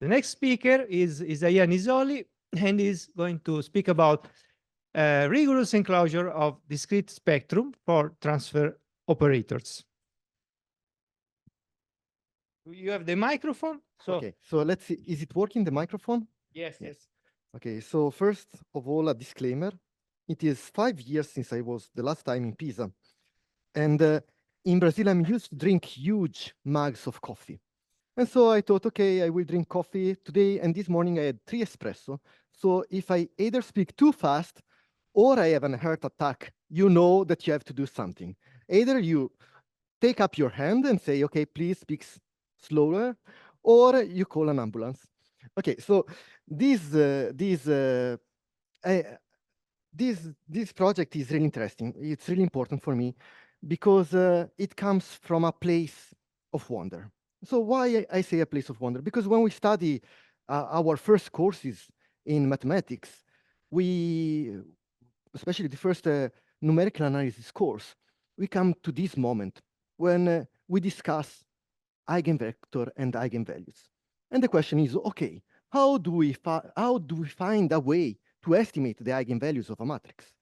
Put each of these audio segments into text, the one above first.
The next speaker is Isaia Nisoli, and is going to speak about rigorous enclosure of discrete spectrum for transfer operators. You have the microphone. So Okay, so let's see. Is it working, the microphone? yes, Yeah. yes. Okay, so first of all, a disclaimer. It is 5 years since I was the last time in Pisa. And in Brazil, I'm used to drink huge mugs of coffee. And so I thought, okay, I will drink coffee today. And this morning I had 3 espresso. So if I either speak too fast or I have an heart attack, you know that you have to do something. Either you take up your hand and say, okay, please speak slower, or you call an ambulance. Okay, so this this project is really interesting. It's really important for me because it comes from a place of wonder. So why I say a place of wonder? Because when we study our first courses in mathematics, we, especially the first numerical analysis course, we come to this moment when we discuss eigenvector and eigenvalues. And the question is, okay, how do we find a way to estimate the eigenvalues of a matrix?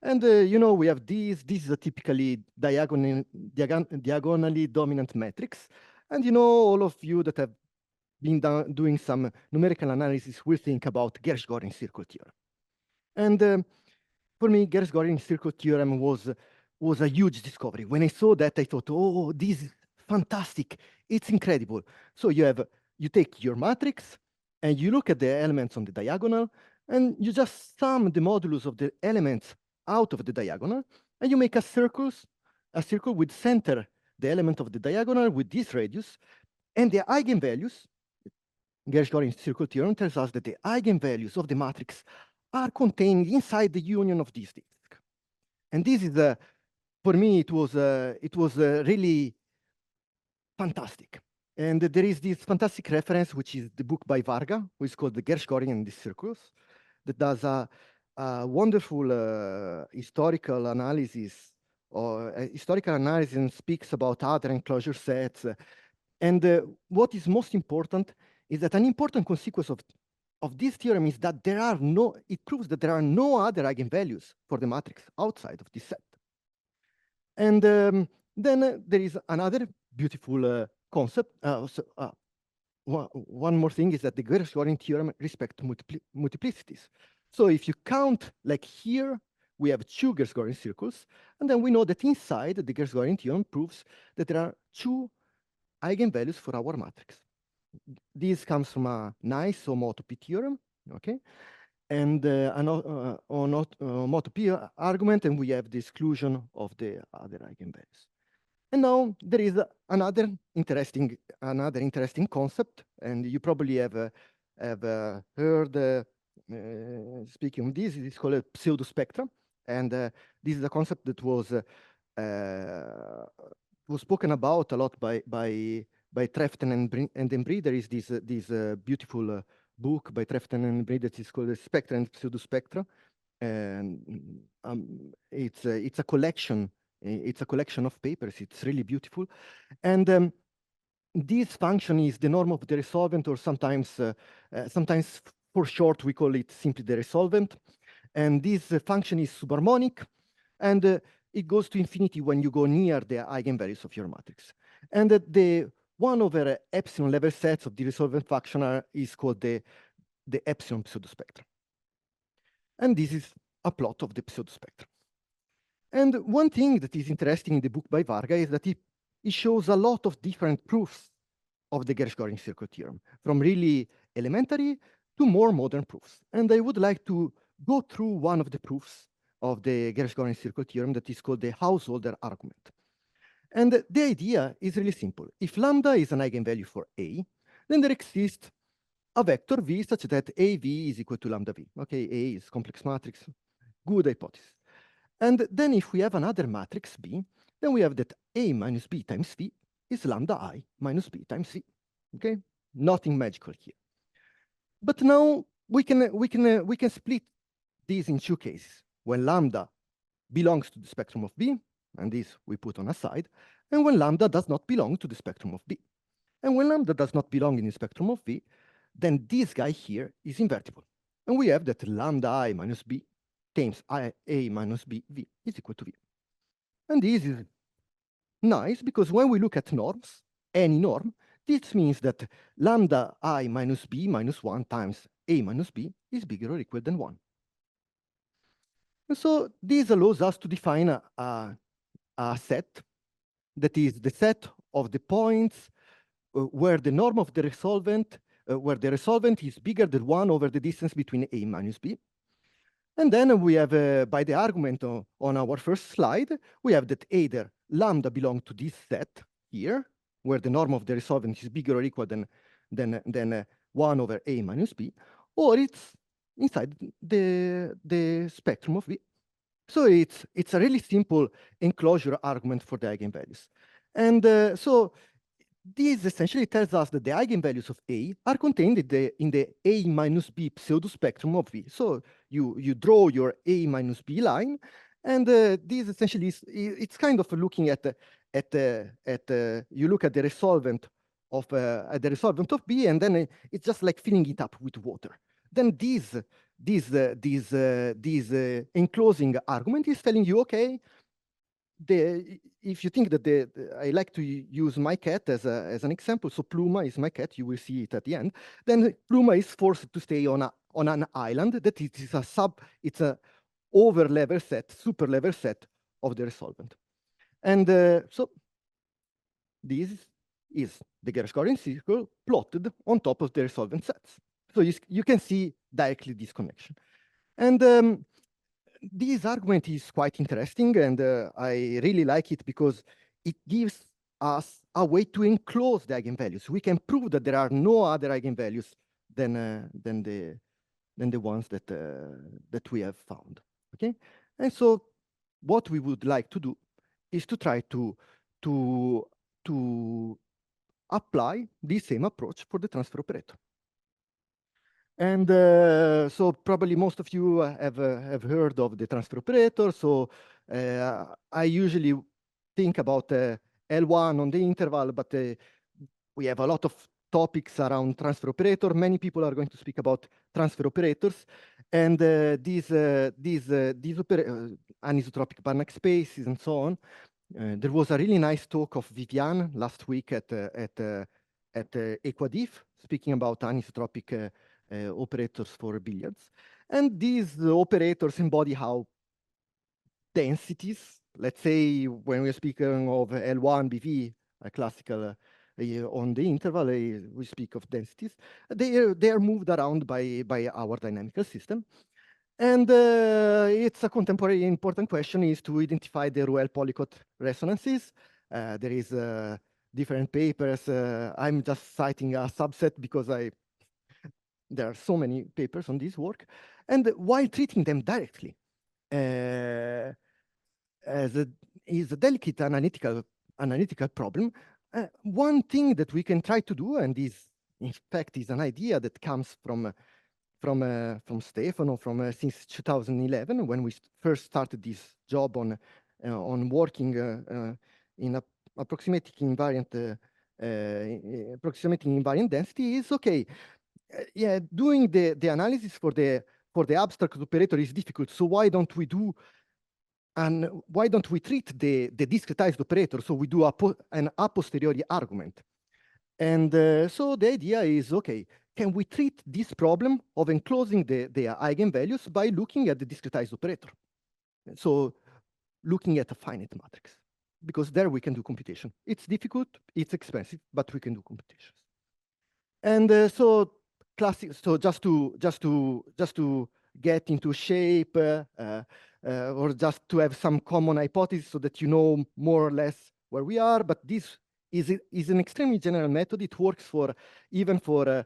And you know, we have this is a typically diagonally dominant matrix. And you know, all of you that have been doing some numerical analysis will think about Gershgorin circle theorem. And for me, Gershgorin circle theorem was a huge discovery. When I saw that, I thought, oh, this is fantastic. It's incredible. So you take your matrix and you look at the elements on the diagonal and you just sum the modulus of the elements out of the diagonal and you make a circle with center the element of the diagonal with this radius and the eigenvalues. Gershgorin circle theorem tells us that the eigenvalues of the matrix are contained inside the union of this disk. And this is, for me, it was really fantastic. And there is this fantastic reference, which is the book by Varga, which is called The Gershgorin and the Circles, that does a wonderful historical analysis, or historical analysis, and speaks about other enclosure sets. And what is most important is that an important consequence of this theorem is that it proves that there are no other eigenvalues for the matrix outside of this set. And then there is another beautiful concept. One more thing is that the Gershgorin theorem respects multiplicities. So if you count, like here, we have 2 Gershgorin circles, and then we know that inside the Gershgorin theorem proves that there are 2 eigenvalues for our matrix. This comes from a nice homotopy theorem, okay? And an homotopy argument, and we have the exclusion of the other eigenvalues. And now there is another interesting concept, and you probably have heard speaking of this. It's called pseudospectra, and this is a concept that was spoken about a lot by Treften and Embry. There is this beautiful book by Treften and Embry that is called Spectra and Pseudospectra, and it's a collection. It's a collection of papers. It's really beautiful, and this function is the norm of the resolvent, or sometimes for short we call it simply the resolvent. And this function is subharmonic, and it goes to infinity when you go near the eigenvalues of your matrix. And the 1 over epsilon level sets of the resolvent function is called the epsilon pseudospectrum. And this is a plot of the pseudospectrum. And one thing that is interesting in the book by Varga is that it shows a lot of different proofs of the Gershgorin circle theorem, from really elementary to more modern proofs. And I would like to go through one of the proofs of the Gershgorin circle theorem that is called the householder argument. And the idea is really simple. If lambda is an eigenvalue for A, then there exists a vector V such that AV is equal to lambda V. Okay, A is complex matrix, good hypothesis. And then if we have another matrix B, then we have that A minus B times V is lambda I minus B times V. Okay, nothing magical here. But now we can split these in 2 cases. When lambda belongs to the spectrum of B, and this we put on a side, and when lambda does not belong to the spectrum of B. And when lambda does not belong in the spectrum of V, then this guy here is invertible. And we have that lambda I minus B times A minus B V is equal to V. And this is nice because when we look at norms, any norm, this means that lambda I minus B minus 1 times A minus B is bigger or equal than 1. And so this allows us to define a set that is the set of the points where the norm of the resolvent, where the resolvent is bigger than 1 over the distance between A minus B. And then we have, by the argument on our first slide, we have that either lambda belongs to this set here, where the norm of the resolvent is bigger or equal than 1 over A minus B, or it's inside the spectrum of V. So it's a really simple enclosure argument for the eigenvalues. And so this essentially tells us that the eigenvalues of A are contained in the A minus B pseudo spectrum of V. So you draw your A minus B line, and this essentially is, it's kind of looking at you look at the resolvent of B, and then it's just like filling it up with water. Then this enclosing argument is telling you, okay, if you think that I like to use my cat as an example, so Pluma is my cat, you will see it at the end, then Pluma is forced to stay on an island that it's a over level set, super level set of the resolvent. And so this is the Gershgorian circle plotted on top of the resolvent sets. So you can see directly this connection. And this argument is quite interesting, and I really like it because it gives us a way to enclose the eigenvalues. We can prove that there are no other eigenvalues than the ones that we have found. Okay, and so what we would like to do is to try to apply the same approach for the transfer operator. And so probably most of you have heard of the transfer operator. So I usually think about L1 on the interval, but we have a lot of topics around transfer operator. Many people are going to speak about transfer operators, and these anisotropic Banach spaces and so on. There was a really nice talk of Viviane last week at Equadif, speaking about anisotropic operators for billiards. And these operators embody how densities, let's say when we're speaking of L1, BV, a classical on the interval, we speak of densities. They are moved around by our dynamical system. And it's a contemporary important question is to identify the Ruel-Polycott resonances. There is different papers. I'm just citing a subset because there are so many papers on this work. And while treating them directly is a delicate analytical problem, one thing that we can try to do, and this in fact is an idea that comes from Stefano since 2011, when we first started this job on working in approximating invariant density, is okay. Yeah, doing the analysis for the abstract operator is difficult. So why don't we treat the discretized operator? So we do an a posteriori argument. And so the idea is, okay, can we treat this problem of enclosing the eigenvalues by looking at the discretized operator? So looking at a finite matrix, because there we can do computation. It's difficult, it's expensive, but we can do computations. And so just to get into shape, or just to have some common hypothesis so that you know more or less where we are. But this is an extremely general method. It works even for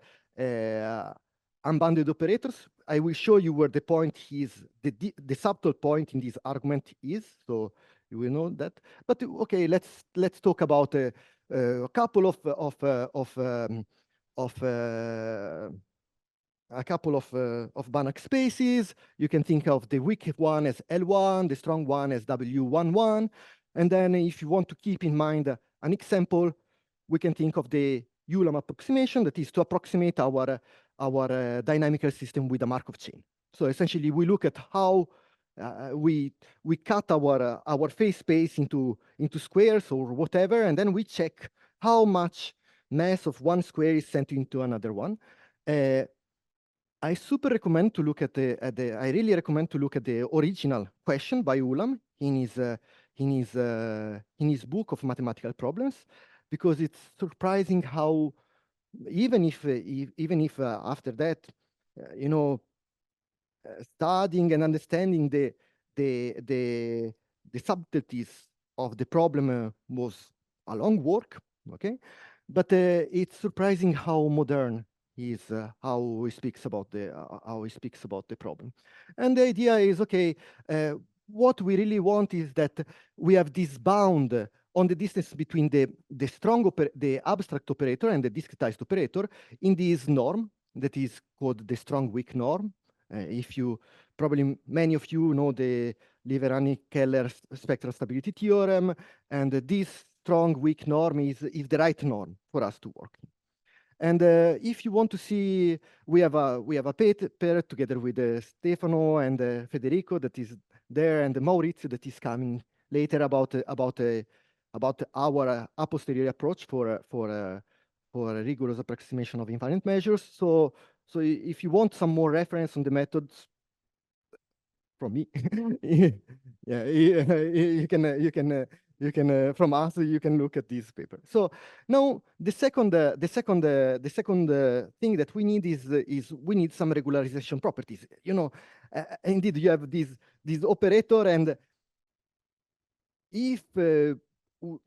unbounded operators. I will show you where the point is, the subtle point in this argument is. So you will know that. But okay, let's talk about a couple of Banach spaces. You can think of the weak one as L1, the strong one as W11. And then if you want to keep in mind an example, we can think of the Ulam approximation, that is to approximate our dynamical system with a Markov chain. So essentially, we look at how we cut our phase space into squares or whatever, and then we check how much mass of one square is sent into another one. I super recommend to look at I really recommend to look at the original question by Ulam in his book of mathematical problems, because it's surprising how even if after that, you know, studying and understanding the subtleties of the problem was a long work, okay? But it's surprising how modern he is, how he speaks about the problem. And the idea is, okay, what we really want is that we have this bound on the distance between the abstract operator and the discretized operator in this norm that is called the strong-weak norm. If you, probably many of you know the Liverani-Keller spectral stability theorem, and this strong-weak norm is the right norm for us to work in. And if you want to see, we have a paper together with Stefano and Federico that is there, and Maurizio that is coming later about our a posteriori approach for a rigorous approximation of infinite measures. So if you want some more reference on the methods from me, yeah, you can from us, you can look at this paper. So now the second thing that we need is we need some regularization properties. You know, indeed you have this operator, and if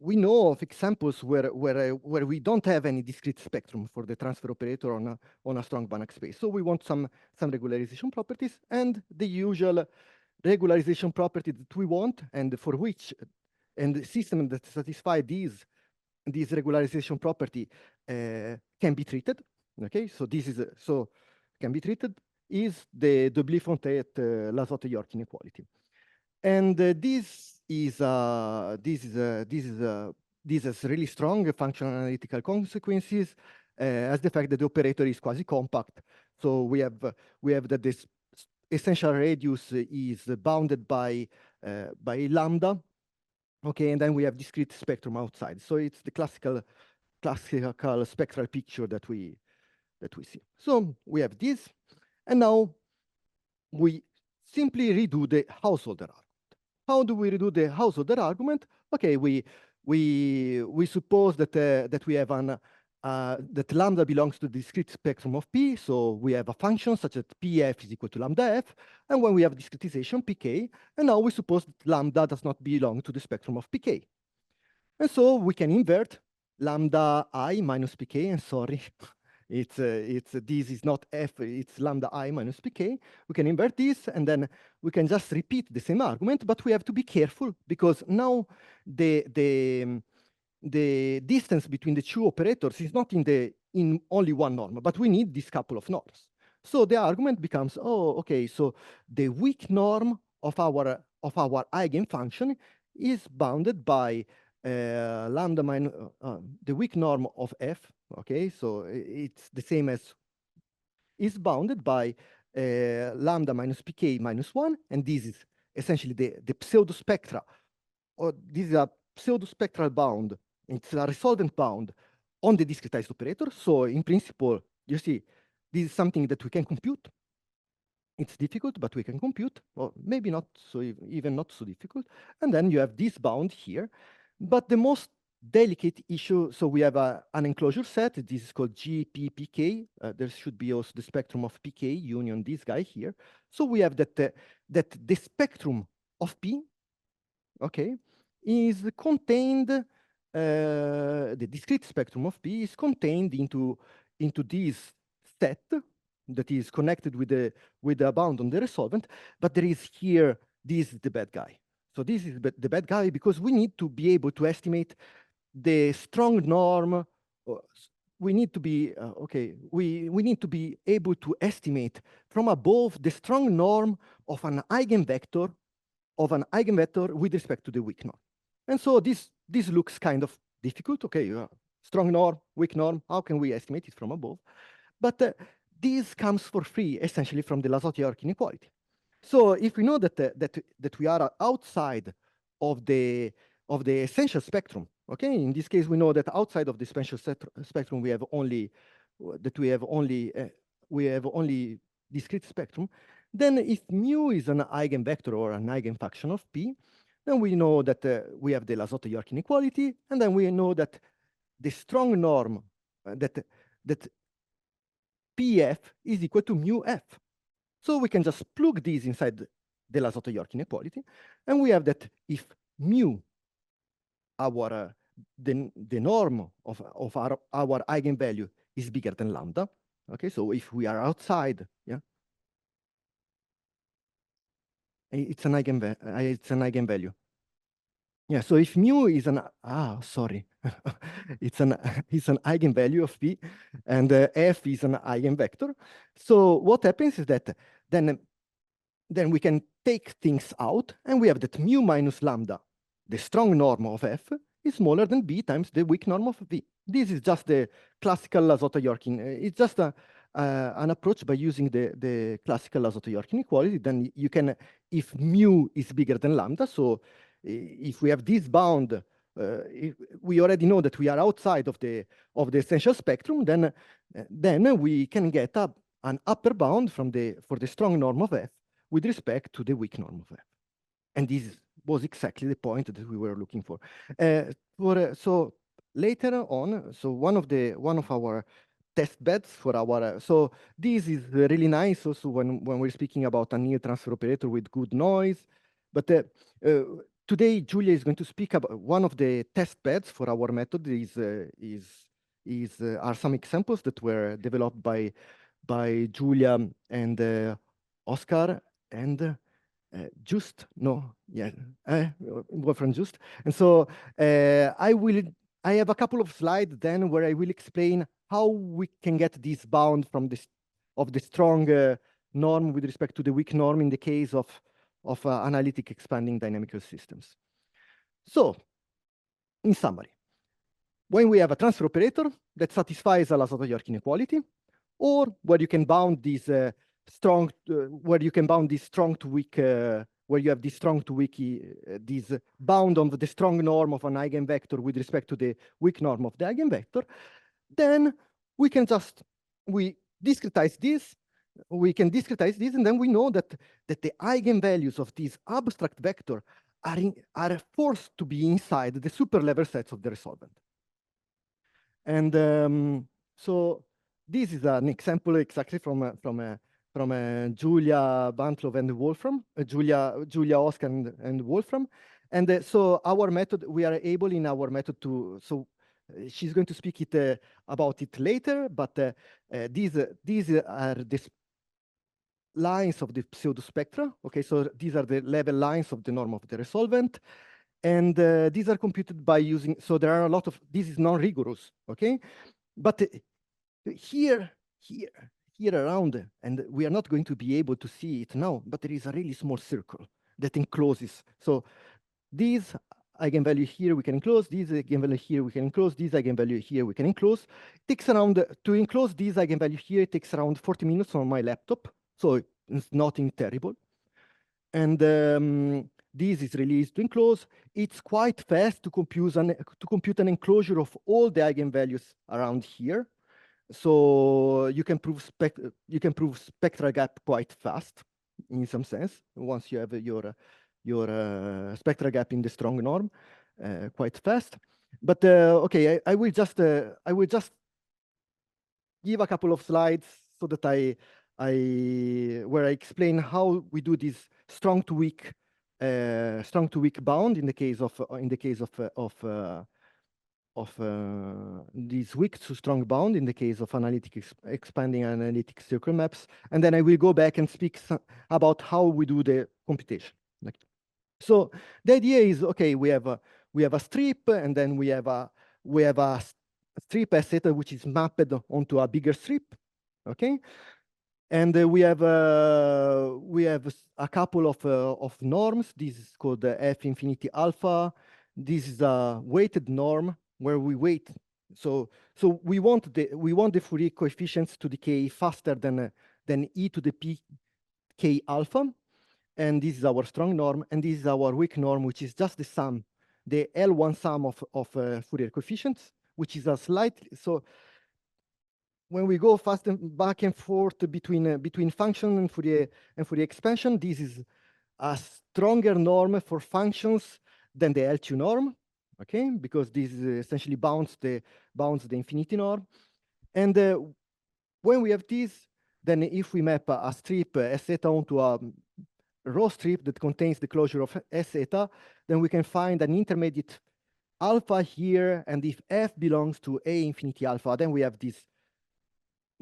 we know of examples where we don't have any discrete spectrum for the transfer operator on a strong Banach space. So we want some regularization properties, and the usual regularization property that we want, and for which, and the system that satisfy this regularization property can be treated. Okay, so this is can be treated is the de Blifont-Lazotte-York inequality, and this has really strong functional analytical consequences, as the fact that the operator is quasi-compact. So we have that this essential radius is bounded by lambda, okay, and then we have discrete spectrum outside. So it's the classical spectral picture that we see. So we have this, and now we simply redo the Householder argument. How do we redo the Householder argument? Okay, we suppose that we have that lambda belongs to the discrete spectrum of P, so we have a function such that Pf is equal to lambda f, and when we have discretization Pk, and now we suppose that lambda does not belong to the spectrum of Pk. And so we can invert lambda I minus Pk, and sorry, this is not f, it's lambda I minus Pk. We can invert this, and then we can just repeat the same argument, but we have to be careful, because now the distance between the two operators is not in only one norm, but we need this couple of norms. So the argument becomes, oh, okay, so the weak norm of our eigenfunction is bounded by lambda minus the weak norm of f. Okay, so it's the same as is bounded by lambda minus Pk minus 1, and this is essentially the pseudo spectra, or this is a pseudo spectral bound. It's a resolvent bound on the discretized operator. So in principle, you see, this is something that we can compute. It's difficult, but we can compute, or maybe not so, even not so difficult. And then you have this bound here. But the most delicate issue, so we have an enclosure set. This is called GPPK. There should be also the spectrum of Pk union this guy here. So we have that the spectrum of P, okay, is contained, the discrete spectrum of P is contained into this set that is connected with the bound on the resolvent, but there is here, this is the bad guy. So this is the bad guy because we need to be able to estimate the strong norm. We need to be, we need to be able to estimate from above the strong norm of an eigenvector with respect to the weak norm. And so this looks kind of difficult. Okay, strong norm, weak norm, how can we estimate it from above? But this comes for free, essentially, from the Lazotti-York inequality. So if we know that we are outside of the essential spectrum, okay, in this case we know that outside of the essential spectrum we have only discrete spectrum. Then if mu is an eigenvector or an eigenfunction of P, then we know that we have the Lazotti-York inequality, and then we know that the strong norm that PF is equal to mu F. So we can just plug these inside the Lazotti-York inequality, and we have that if mu, the norm of our eigenvalue is bigger than lambda. Okay, so if we are outside, yeah, it's an eigenvalue. Yeah, so if mu is it's an eigenvalue of P, and F is an eigenvector. So what happens is that then we can take things out, and we have that mu minus lambda, the strong norm of F, is smaller than B times the weak norm of V. This is just the classical Lazotti-York. It's just an approach by using the classical Lazotti-York inequality. Then you can, if mu is bigger than lambda, so if we have this bound, we already know that we are outside of the essential spectrum, then we can get an upper bound for the strong norm of F with respect to the weak norm of F. And this was exactly the point that we were looking for. So later on, so one of our test beds for our, so this is really nice also when we're speaking about a near transfer operator with good noise. But today, Giulia is going to speak about one of the test beds for our method are some examples that were developed by Giulia and Oscar and Wolfram Just. And so I have a couple of slides then where I will explain how we can get this bound from the strong norm with respect to the weak norm in the case of analytic expanding dynamical systems. So, in summary, when we have a transfer operator that satisfies a Lazotti-York inequality, or where you can bound these strong to weak, where you have this strong to weak, this bound on the strong norm of an eigenvector with respect to the weak norm of the eigenvector, then we can discretize this. We can discretize this, and then we know that the eigenvalues of this abstract vector are forced to be inside the super-level sets of the resolvent. And so this is an example exactly from Giulia, Bantlov, and Wolfram, Giulia, Oscar, and Wolfram. And so our method, we are able in our method to, so she's going to speak about it later, but these are the lines of the pseudo spectra. Okay, so these are the level lines of the norm of the resolvent. And these are computed by using, so there are a lot of, this is non-rigorous, okay? But here around, and we are not going to be able to see it now, but there is a really small circle that encloses. So these eigenvalue here we can enclose, these eigenvalue here we can enclose, these eigenvalue here we can enclose. It takes around, to enclose these eigenvalue here, it takes around 40 minutes on my laptop. So it's nothing terrible. And this is really easy to enclose. It's quite fast to compute an enclosure of all the eigenvalues around here. So you can prove spectral gap quite fast, in some sense, once you have your spectral gap in the strong norm, quite fast. But okay, I will just give a couple of slides so that where I explain how we do this strong to weak bound in the case of this weak to strong bound in the case of analytic expanding analytic circle maps, and then I will go back and speak about how we do the computation. So the idea is, okay, we have a strip, and then we have a strip S theta which is mapped onto a bigger strip, okay. And we have a couple of norms. This is called F infinity alpha. This is a weighted norm where we weight So we want the Fourier coefficients to decay faster than e to the p k alpha, and this is our strong norm, and this is our weak norm, which is just the sum, the L1 sum of Fourier coefficients, which is a slightly so. When we go fast and back and forth between function and Fourier expansion, this is a stronger norm for functions than the L2 norm, okay? Because this essentially bounds the infinity norm. And when we have this, then if we map a strip S theta onto a row strip that contains the closure of S theta, then we can find an intermediate alpha here. And if F belongs to A infinity alpha, then we have this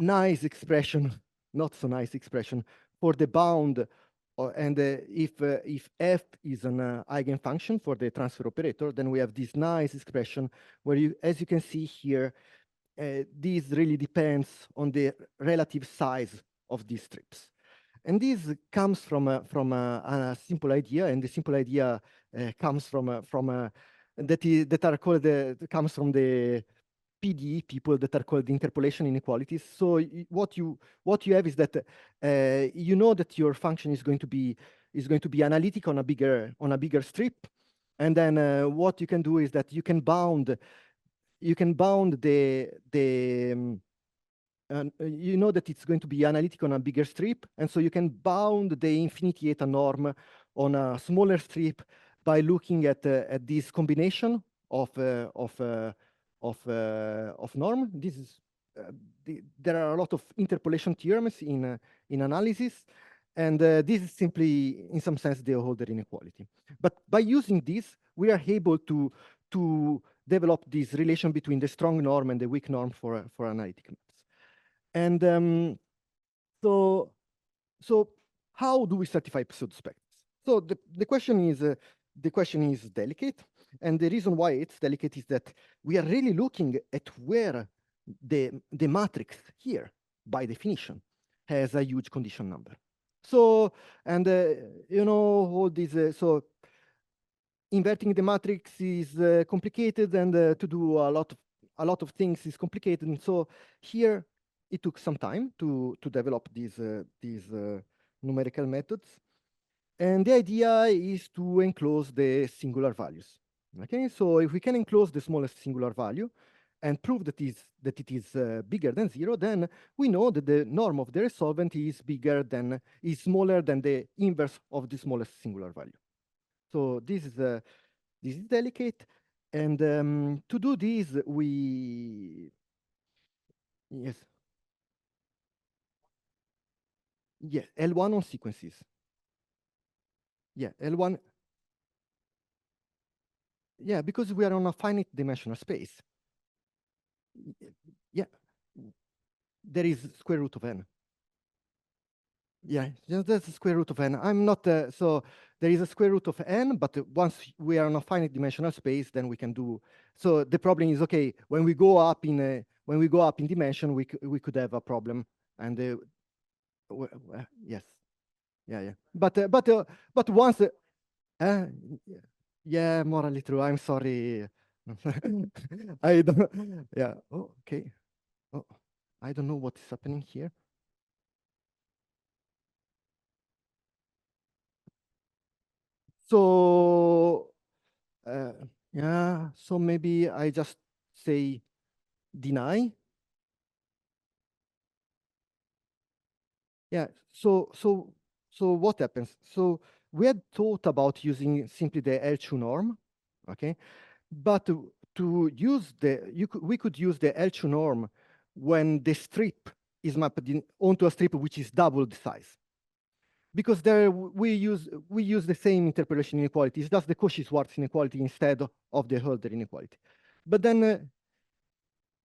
nice expression, not so nice expression, for the bound. And if F is an eigenfunction for the transfer operator, then we have this nice expression where you, as you can see here, this really depends on the relative size of these strips. And this comes from a simple idea, and the simple idea comes from comes from the PDE people that are called the interpolation inequalities. So what you have is that you know that your function is going to be analytic on a bigger strip, and then what you can do is that you can bound the you know that it's going to be analytic on a bigger strip, and so you can bound the infinity eta norm on a smaller strip by looking at this combination of norm. This is there are a lot of interpolation theorems in analysis, and this is simply, in some sense, the Holder inequality. But by using this, we are able to develop this relation between the strong norm and the weak norm for analytic maps. And so how do we certify pseudospectrs? So the question is delicate, and the reason why it's delicate is that we are really looking at where the matrix here, by definition, has a huge condition number. So, and you know, all these so inverting the matrix is complicated, and to do a lot of things is complicated. And so here it took some time to develop these numerical methods. And the idea is to enclose the singular values. Okay, so if we can enclose the smallest singular value and prove that it is bigger than 0, then we know that the norm of the resolvent is smaller than the inverse of the smallest singular value. So this is delicate, and to do this, L1 on sequences. Yeah, L1. Yeah, because we are on a finite dimensional space. Yeah, there is square root of n. Yeah, that's the square root of n. I'm not so there is a square root of n, but once we are on a finite dimensional space, then we can do. So the problem is, okay, when we go up in dimension, we could have a problem, and yes, yeah. But once, yeah, morally true. I'm sorry. I don't. Yeah. Oh, okay. Oh, I don't know what is happening here. So, yeah, so maybe I just say deny. Yeah, so what happens? So we had thought about using simply the L2 norm, okay? But to use we could use the L2 norm when the strip is mapped onto a strip which is double the size. Because there we use the same interpolation inequality. It's just the Cauchy-Schwarz inequality instead of the Hölder inequality. But then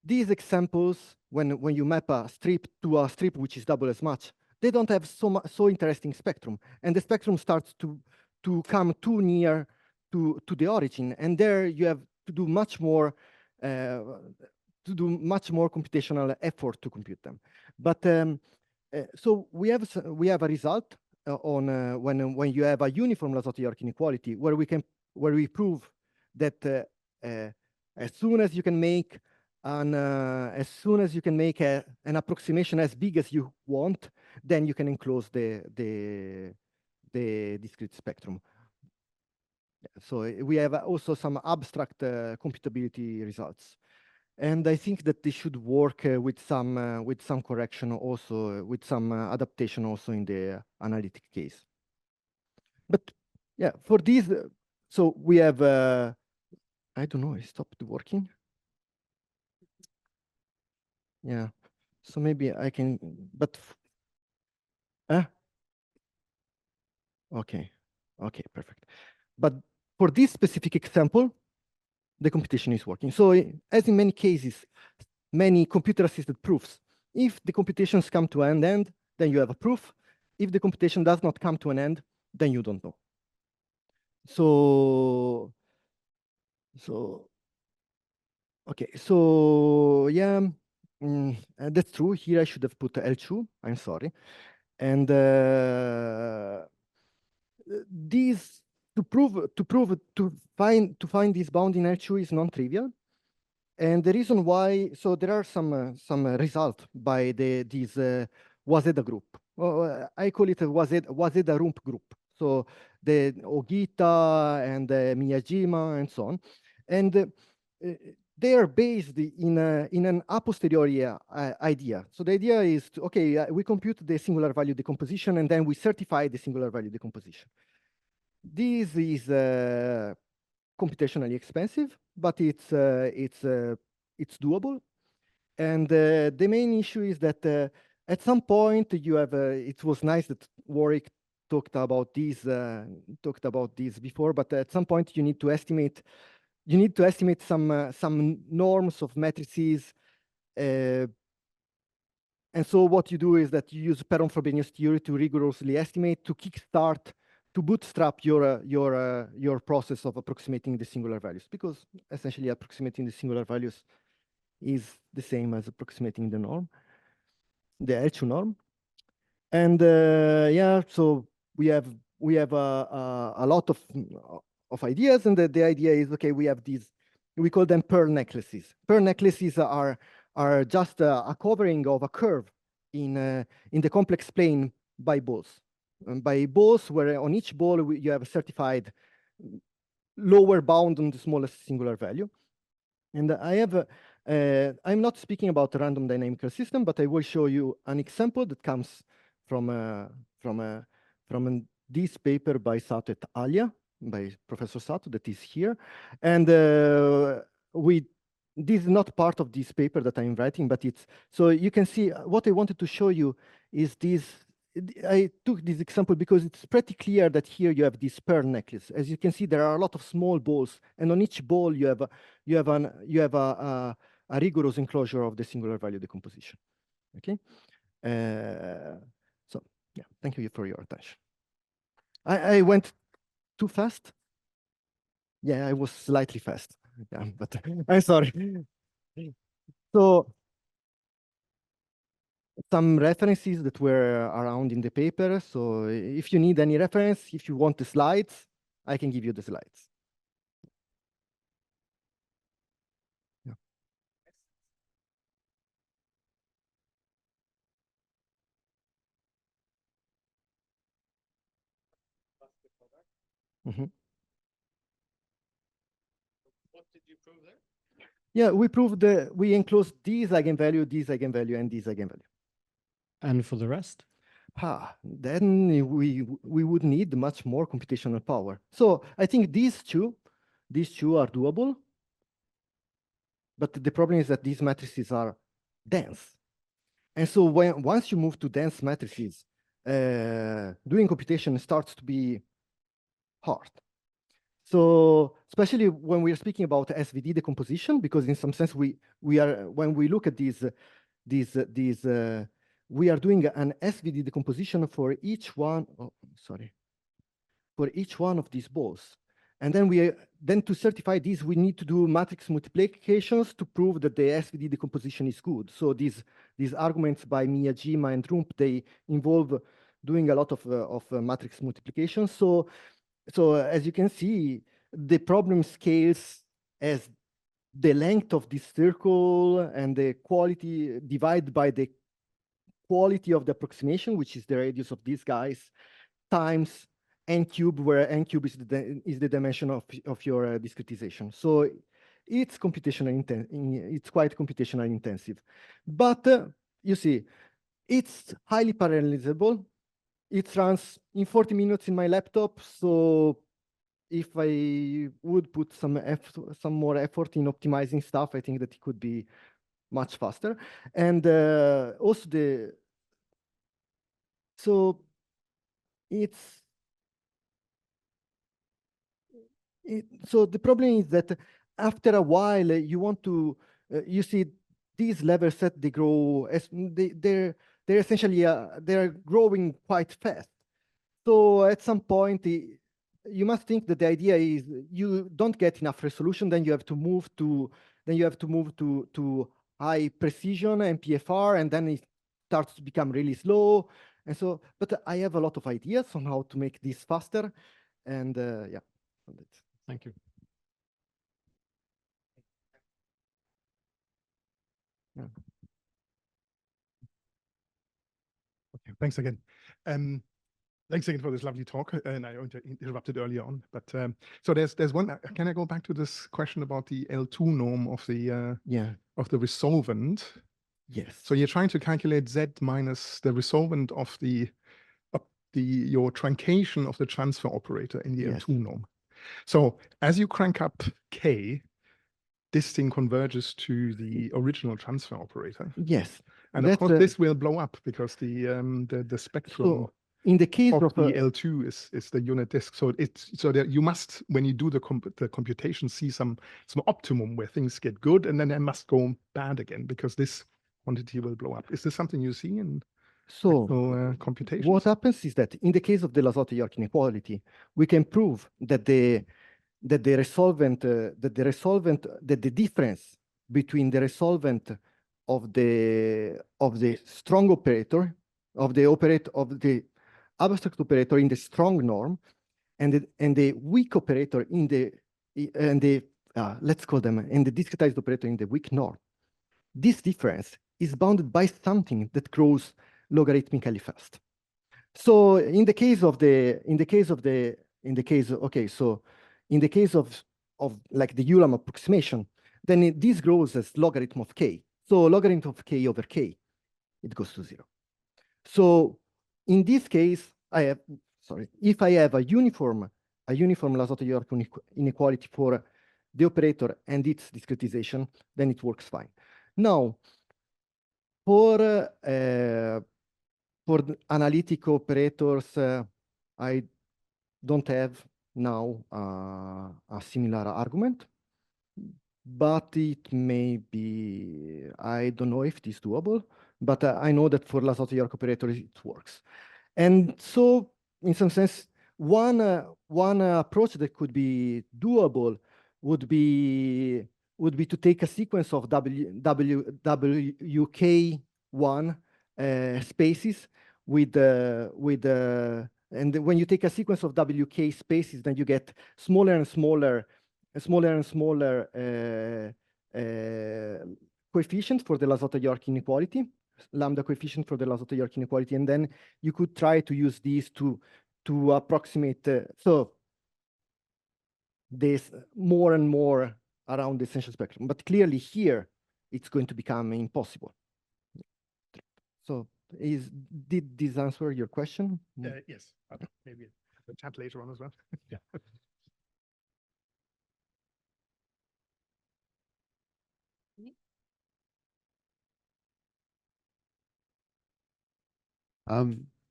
these examples, when you map a strip to a strip which is double as much, they don't have so interesting spectrum, and the spectrum starts to come too near to the origin, and there you have to do much more computational effort to compute them. But so we have a result on when you have a uniform Lazotte-York inequality where we prove that as soon as you can make And as soon as you can make an approximation as big as you want, then you can enclose the discrete spectrum. So we have also some abstract computability results. And I think that they should work with some correction also, with some adaptation also in the analytic case. But yeah, for these, so we have, I don't know, it stopped working. Yeah, so maybe I can, but, okay, okay, perfect. But for this specific example, the computation is working. So as in many cases, many computer-assisted proofs, if the computations come to an end, then you have a proof. If the computation does not come to an end, then you don't know. So okay, so yeah, that's true. Here I should have put L2, I'm sorry. And these to find this bound in L2 is non-trivial. And the reason why, so there are some result by this Waseda group. I call it a Waseda Rump group. So the Ogita and Miyajima and so on. And they are based in an a posteriori idea. So the idea is, okay, we compute the singular value decomposition and then we certify the singular value decomposition. This is computationally expensive, but it's doable. And the main issue is that at some point you have it was nice that Warwick talked about this before, but at some point you need to estimate some norms of matrices. And so what you do is that you use Perron-Frobenius theory to rigorously estimate, to kickstart, to bootstrap your process of approximating the singular values, because essentially approximating the singular values is the same as approximating the norm, the L2 norm. And yeah, so we have a lot of ideas, and the idea is, okay, we have these, we call them pearl necklaces. Pearl necklaces are just a covering of a curve in the complex plane by balls. By balls, where on each ball you have a certified lower bound on the smallest singular value. And I have, I'm not speaking about a random dynamical system, but I will show you an example that comes from this paper by Sato et Alia, by Professor Sato, that is here. And this is not part of this paper that I'm writing, but it's, so you can see what I wanted to show you is this. I took this example because it's pretty clear that here you have this pearl necklace. As you can see, there are a lot of small balls, and on each ball you have a rigorous enclosure of the singular value decomposition. Okay, so yeah, thank you for your attention. I went too fast. Yeah, I was slightly fast. Yeah, but I'm sorry. So some references that were around in the paper. So if you need any reference, if you want the slides, I can give you the slides. Yeah. Mm-hmm. What did you prove there? Yeah, we proved we enclosed this eigenvalue, and this eigenvalue. And for the rest? Then we would need much more computational power. So I think these two are doable. But the problem is that these matrices are dense. And so once you move to dense matrices, doing computation starts to be hard. So especially when we are speaking about SVD decomposition, because in some sense we are, when we look at these we are doing an SVD decomposition for each one. For each one of these balls. And then to certify these, we need to do matrix multiplications to prove that the SVD decomposition is good. So these arguments by Miyajima and Rump, they involve doing a lot of matrix multiplications. So as you can see, the problem scales as the length of this circle and the quality divided by the quality of the approximation, which is the radius of these guys, times n cube, where n cube is the dimension of your discretization. So it's it's quite computationally intensive. But you see, it's highly parallelizable. It runs in 40 minutes in my laptop. So if I would put some more effort in optimizing stuff, I think that it could be much faster. And also so so the problem is that after a while you want to, you see these level set, they grow as they're essentially they're growing quite fast. So at some point you must think that the idea is you don't get enough resolution, then you have to move to high precision and PFR, and then it starts to become really slow. And so, but I have a lot of ideas on how to make this faster, and yeah. Thank you. Yeah. Okay, thanks again. Thanks again for this lovely talk, and I interrupted earlier on. But so there's one. Can I go back to this question about the L2 norm of the of the resolvent? Yes. So you're trying to calculate Z minus the resolvent of your truncation of the transfer operator in the L2 norm. So as you crank up K, this thing converges to the original transfer operator. Yes. And of course, this will blow up because the spectrum. So in the case of the L2 is the unit disk. So that you must, when you do the computation, see some optimum where things get good, and then they must go bad again because this quantity will blow up. Is this something you see in computations? What happens is that in the case of the Lazotte-York inequality, we can prove that the difference between the resolvent of the strong operator, of the abstract operator in the strong norm, and the weak operator in the let's call them, and the discretized operator in the weak norm. This difference is bounded by something that grows logarithmically fast. So in the case of like the Ulam approximation, then this grows as logarithm of k. So logarithm of k over k, it goes to 0. So in this case, if I have a uniform Lazotte-York inequality for the operator and its discretization, then it works fine. Now, for analytic operators, I don't have now a similar argument, but it may be, I don't know if it is doable, but I know that for Lazotte-York operators it works. And so in some sense, one approach that could be doable would be to take a sequence of WK1 spaces and when you take a sequence of WK spaces, then you get smaller and smaller coefficient for the Lazotte-York inequality, lambda coefficient for the Lazotte-York inequality, and then you could try to use these to approximate so this more and more around the essential spectrum. But clearly here, it's going to become impossible. So did this answer your question? Yes, maybe a chat later on as well. Yeah.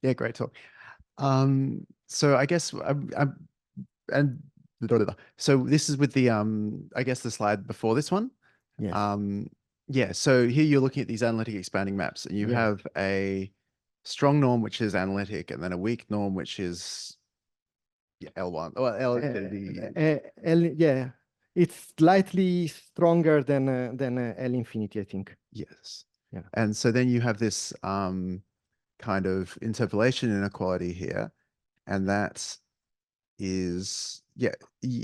Yeah, great talk. So I guess so this is with the I guess the slide before this one. Yes. Yeah, so here you're looking at these analytic expanding maps, and you have a strong norm which is analytic, and then a weak norm which is L1. Well, yeah, it's slightly stronger than L infinity, I think. Yes. Yeah. And so then you have this kind of interpolation inequality here, and that is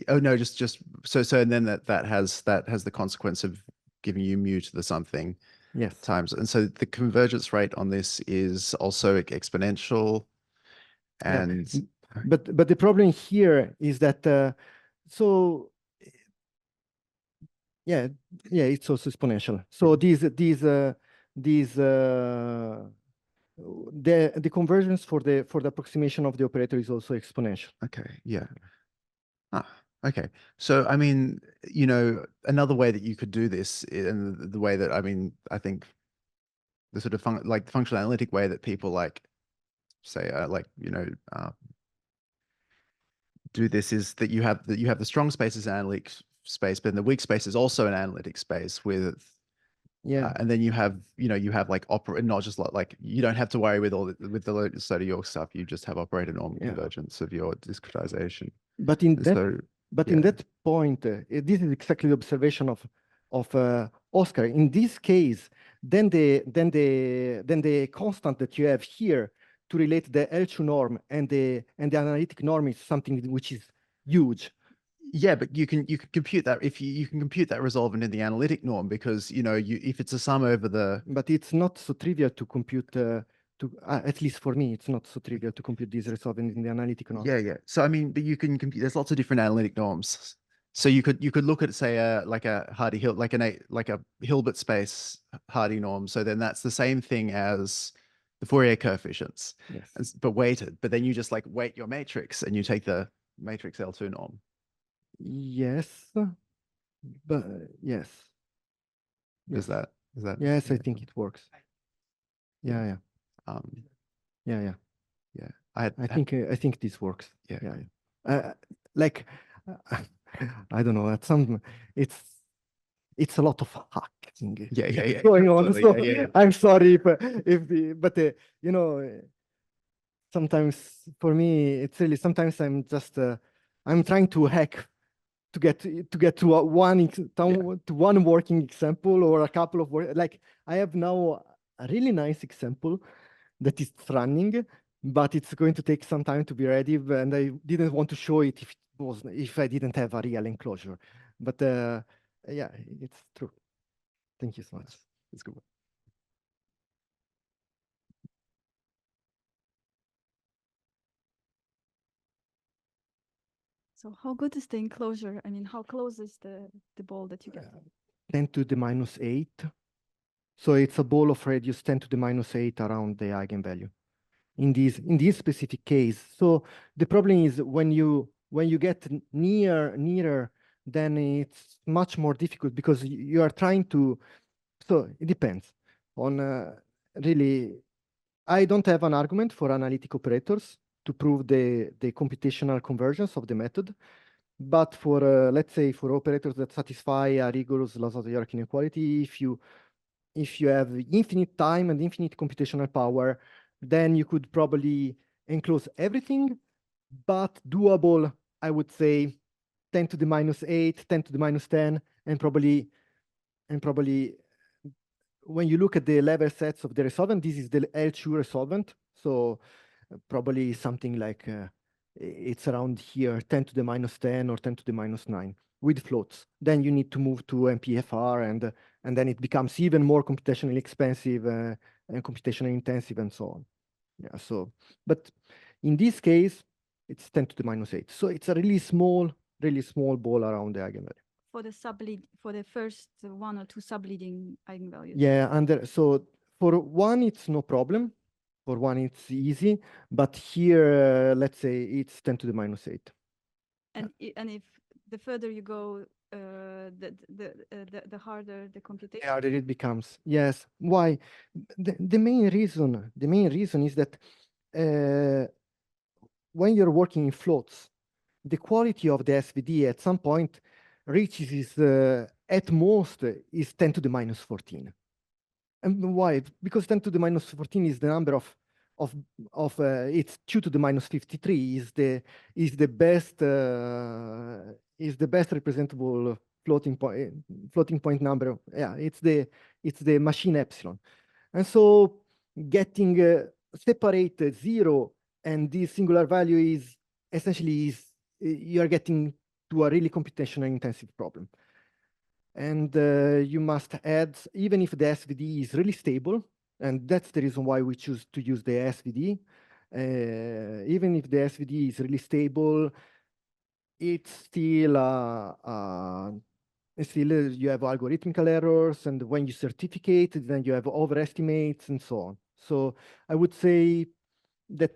oh no, just so and then that has the consequence of giving you mu to the something Yes. times, and so the convergence rate on this is also exponential. Yeah. And But the problem here is that it's also exponential. So the convergence for the approximation of the operator is also exponential. okay, yeah. Okay. So, I mean, another way that you could do this, and the way that, I mean, I think the sort of functional analytic way that people say, do this is that you have the strong space as an analytic space, but then the weak space is also an analytic space with, and then you have like not just like you don't have to worry with the Soto York stuff. You just have operator norm convergence of your discretization. But in that point, this is exactly the observation of Oscar. In this case, then the constant that you have here to relate the L2 norm and the analytic norm is something which is huge. Yeah, but you can compute that if you can compute that resolvent in the analytic norm, because if it's a sum over the. But it's not so trivial to compute. At least for me, it's not so trivial to compute this resolvent in the analytic norm. Yeah. So I mean, but you can compute. There's lots of different analytic norms. So you could look at, say, like a Hardy-Hill, like a Hilbert space Hardy norm. So then that's the same thing as the Fourier coefficients, yes, but weighted. But then you just like weight your matrix and you take the matrix L2 norm. Yes, but yes. Is that? Yes, I think it works. Yeah. Yeah. I think this works. Yeah. Like I don't know. At some, it's a lot of hacking. Yeah. Going on. So I'm sorry but sometimes for me it's really sometimes I'm just I'm trying to hack to get to one working example or a couple of like I have now a really nice example that is running, but it's going to take some time to be ready, and I didn't want to show it if I didn't have a real enclosure. But yeah, it's true. Thank you so much. It's good. So how good is the enclosure? I mean, how close is the ball that you get? 10 to the minus 8. So it's a ball of radius 10 to the minus 8 around the eigenvalue in this specific case. So the problem is when you get nearer, then it's much more difficult because you are trying to. So it depends on really. I don't have an argument for analytic operators to prove the computational convergence of the method. But for, let's say, for operators that satisfy a rigorous Soto-York inequality, if you have infinite time and infinite computational power, then you could probably enclose everything, but doable, I would say, 10 to the minus 8, 10 to the minus 10, and probably when you look at the level sets of the resolvent, this is the L2 resolvent. So probably something like it's around here, 10 to the minus 10 or 10 to the minus 9 with floats. Then you need to move to MPFR, and then it becomes even more computationally expensive and computationally intensive and so on. Yeah. So, but in this case, it's 10 to the minus 8. So it's a really small ball around the eigenvalue. For the first one or two subleading eigenvalues. Yeah, and so for one, it's no problem. For one, it's easy. But here, let's say it's 10 to the minus 8. And if the further you go, the harder the computation. The harder it becomes. Yes. Why? The main reason is that when you're working in floats, the quality of the SVD at some point reaches at most is 10 to the minus 14. And why? Because 10 to the minus 14 is the number of it's 2 to the minus 53 is the best representable floating point number. Yeah, it's the machine epsilon. And so getting separate 0 and this singular value is essentially you are getting to a really computational intensive problem. And you must add, even if the SVD is really stable, and that's the reason why we choose to use the SVD, even if the SVD is really stable, it's still, you have algorithmical errors, and when you certificate, then you have overestimates and so on. So I would say that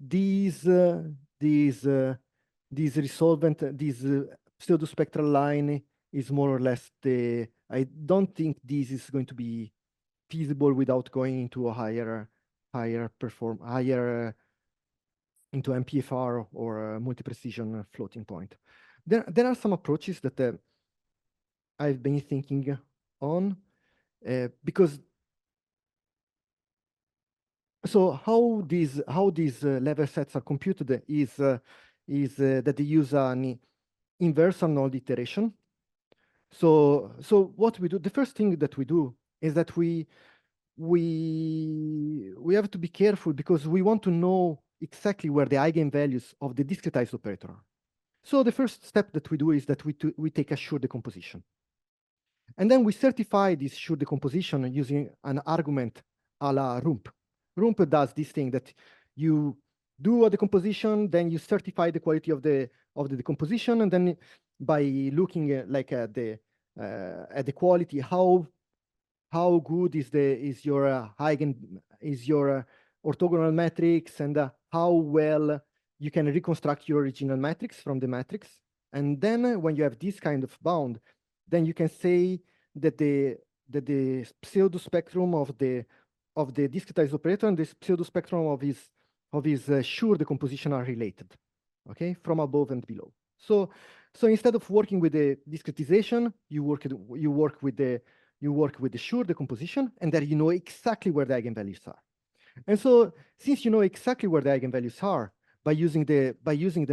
these pseudospectral line is more or less the, I don't think this is going to be feasible without going into a higher into MPFR or multi-precision floating point. There are some approaches that I've been thinking on because so how these level sets are computed is that they use an inverse Arnold iteration. So what we do, the first thing that we do is that we have to be careful because we want to know exactly where the eigenvalues of the discretized operator are. So the first step that we do is that we take a Schur decomposition. And then we certify this Schur decomposition using an argument a la Rump. Rump does this thing that you do a decomposition, then you certify the quality of the decomposition, and then by looking at the quality, how good is your orthogonal matrix, and how well you can reconstruct your original matrix from the matrix. And then when you have this kind of bound, then you can say that the pseudo spectrum of the discretized operator and the pseudo spectrum of his Schur decomposition are related, okay, from above and below. So instead of working with the discretization, you work with the Schur decomposition, and then you know exactly where the eigenvalues are. And so since you know exactly where the eigenvalues are by using the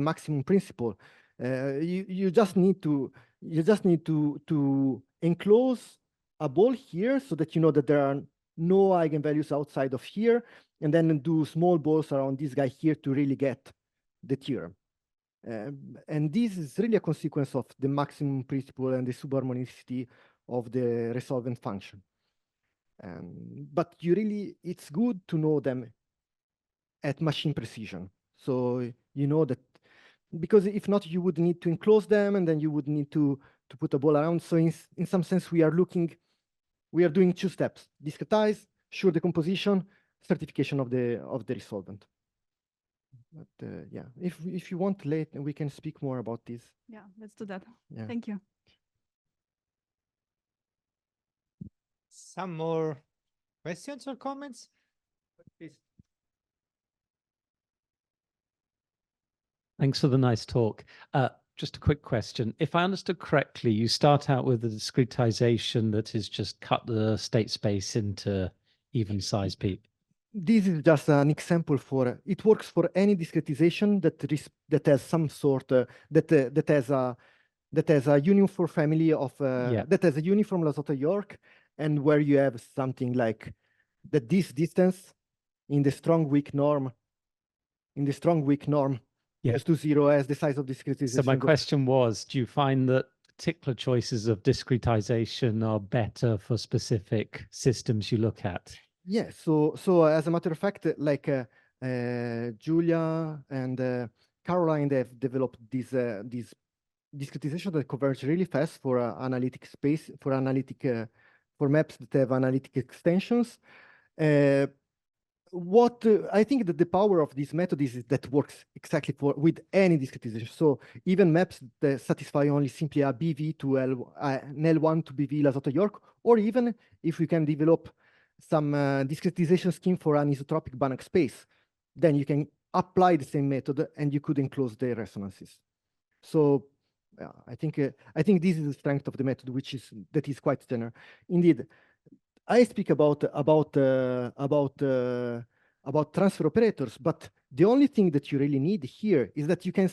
maximum principle, you just need to enclose a ball here so that you know that there are no eigenvalues outside of here, and then do small balls around this guy here to really get the theorem. And this is really a consequence of the maximum principle and the subharmonicity of the resolvent function. But it's good to know them at machine precision. So you know that, because if not, you would need to enclose them, and then you would need to put a ball around. So in some sense, we are doing two steps: discretize, Schur decomposition, certification of the resolvent. But yeah, if you want later, we can speak more about this. Yeah, let's do that. Yeah. Thank you. Some more questions or comments? Please. Thanks for the nice talk. Just a quick question. If I understood correctly, you start out with a discretization that is just cut the state space into even size peak. This is just an example for it works for any discretization that has some sort that has a uniform family of that has a uniform Lazotta-York, and where you have something like that this distance in the strong weak norm goes to 0 as the size of discretization. So my question was, do you find that particular choices of discretization are better for specific systems you look at? Yes. So as a matter of fact, like Julia and Caroline, they've developed these discretization that converge really fast for analytic space, for maps that have analytic extensions. What I think that the power of this method is that works exactly with any discretization. So even maps that satisfy only simply a BV to an L1 to BV Lazotta-York, or even if we can develop some discretization scheme for an isotropic Banach space, then you can apply the same method and you could enclose the resonances. So I think this is the strength of the method, that is quite general. Indeed, I speak about transfer operators, but the only thing that you really need here is that you can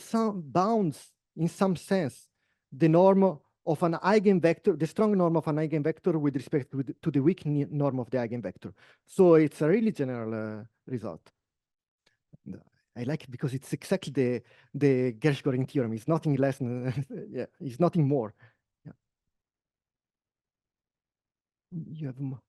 bounce in some sense the norm of an eigenvector, the strong norm of an eigenvector with respect to the weak norm of the eigenvector. So it's a really general result. I like it because it's exactly the Gershgoring theorem. It's nothing less than, yeah, it's nothing more. Yeah. You have more.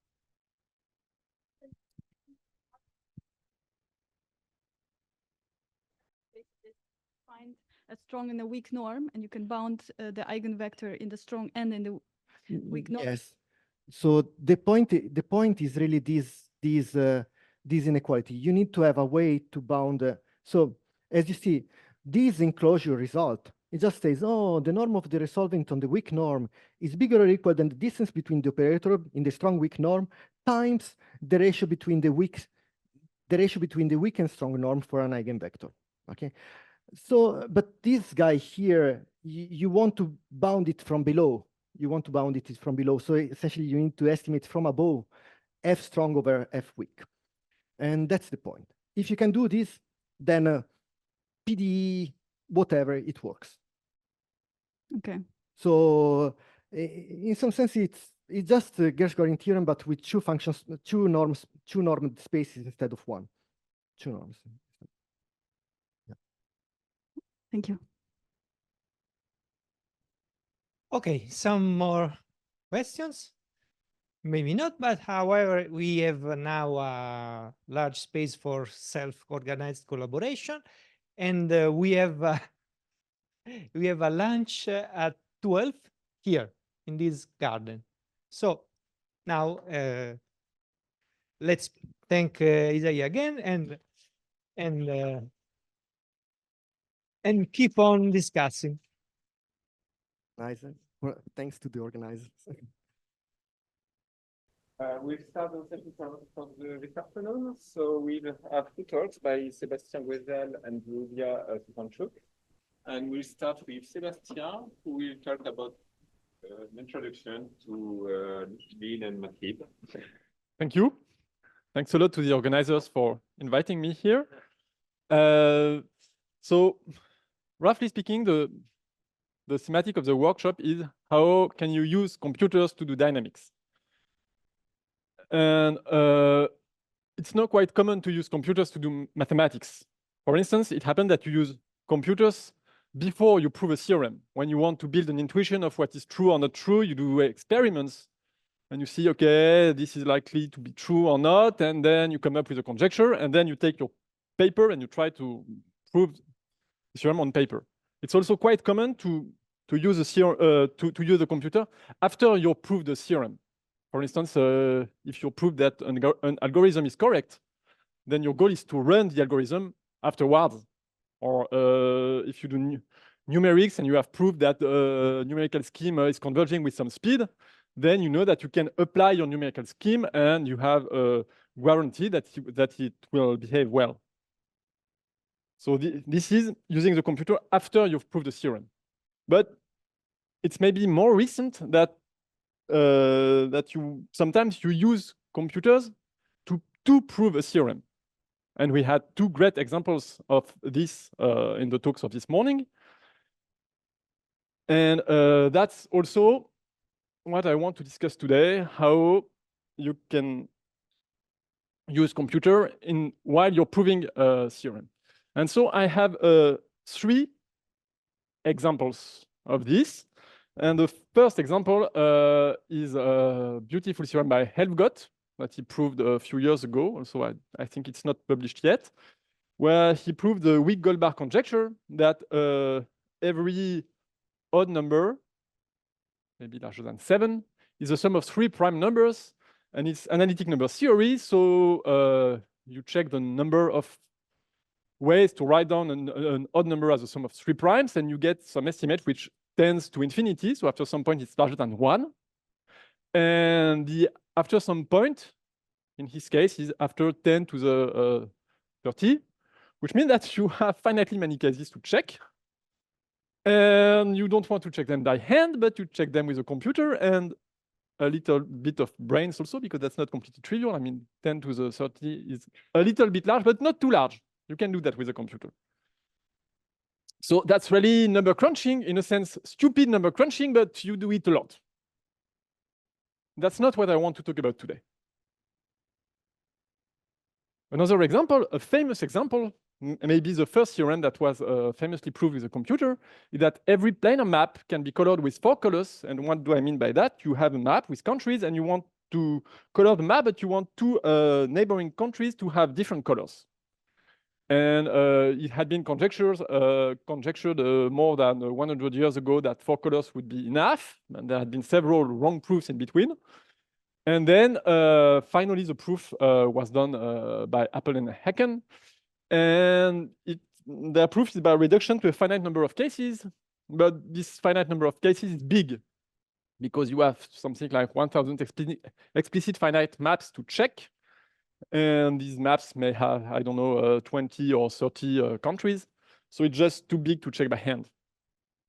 Find a strong and a weak norm, and you can bound the eigenvector in the strong and in the weak norm. Yes. So the point is really this inequality. You need to have a way to bound. So as you see, this enclosure result, it just says, oh, the norm of the resolvent on the weak norm is bigger or equal than the distance between the operator in the strong weak norm times the ratio between the weak and strong norm for an eigenvector. Okay. So, but this guy here, you want to bound it from below. You want to bound it from below. So essentially you need to estimate from above F strong over F weak. And that's the point. If you can do this, then PDE, whatever, it works. Okay. So in some sense, it's just the Gershgoring theorem, but with two functions, two norm spaces instead of one. Two norms. Yeah. Thank you. Okay, some more questions? Maybe not, but however, we have now a large space for self-organized collaboration, and we have a lunch at 12 here in this garden. So now let's thank Isaia again and keep on discussing. Nice. Well, thanks to the organizers. We'll start the session for this afternoon. So we'll have two talks by Sébastien Gouëzel and Julia Supanchuk. And we'll start with Sébastien, who will talk about an introduction to lean and massive. Thank you. Thanks a lot to the organizers for inviting me here. So roughly speaking, the thematic of the workshop is how can you use computers to do dynamics? And it's not quite common to use computers to do mathematics. For instance, it happened that you use computers before you prove a theorem. When you want to build an intuition of what is true or not true, you do experiments and you see, okay, this is likely to be true or not, and then you come up with a conjecture, and then you take your paper and you try to prove the theorem on paper. It's also quite common to use to use the computer after you prove the theorem. For instance, if you prove that an algorithm is correct, then your goal is to run the algorithm afterwards. Or if you do numerics and you have proved that the numerical scheme is converging with some speed, then you know that you can apply your numerical scheme and you have a guarantee that it will behave well. So this is using the computer after you've proved the theorem. But it's maybe more recent that sometimes you use computers to prove a theorem. And we had two great examples of this in the talks of this morning. And that's also what I want to discuss today, how you can use computer while you're proving a theorem. And so I have 3 examples of this. And the first example is a beautiful theorem by Helfgott that he proved a few years ago. Also, I think it's not published yet, where he proved the weak Goldbach conjecture that every odd number, maybe larger than 7, is the sum of 3 prime numbers, and it's analytic number theory. So you check the number of ways to write down an odd number as a sum of 3 primes, and you get some estimate which tends to infinity. So after some point, it's larger than 1. And after some point, in his case, is after 10 to the 30, which means that you have finitely many cases to check. And you don't want to check them by hand, but you check them with a computer and a little bit of brains also, because that's not completely trivial. I mean, 10 to the 30 is a little bit large, but not too large. You can do that with a computer. So that's really number crunching, in a sense, stupid number crunching, but you do it a lot. That's not what I want to talk about today. Another example, a famous example maybe the first theorem that was famously proved with a computer, is that every planar map can be colored with 4 colors. And what do I mean by that? You have a map with countries and you want to color the map, but you want 2 neighboring countries to have different colors. And it had been conjectured more than 100 years ago that 4 colors would be enough. And there had been several wrong proofs in between. And then finally, the proof was done by Apple and Haken. And their proof is by reduction to a finite number of cases. But this finite number of cases is big because you have something like 1,000 explicit finite maps to check. And these maps may have, I don't know, 20 or 30 countries. So it's just too big to check by hand.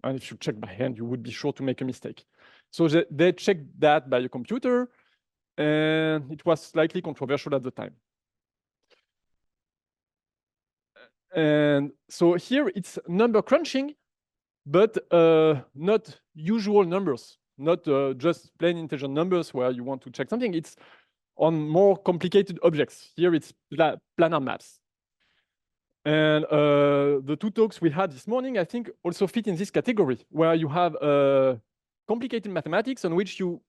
And if you check by hand, you would be sure to make a mistake. So they checked that by a computer. And it was slightly controversial at the time. And so here it's number crunching, but not usual numbers, not just plain integer numbers where you want to check something. It's on more complicated objects. Here it's planar maps. And the 2 talks we had this morning, I think, also fit in this category, where you have complicated mathematics on which you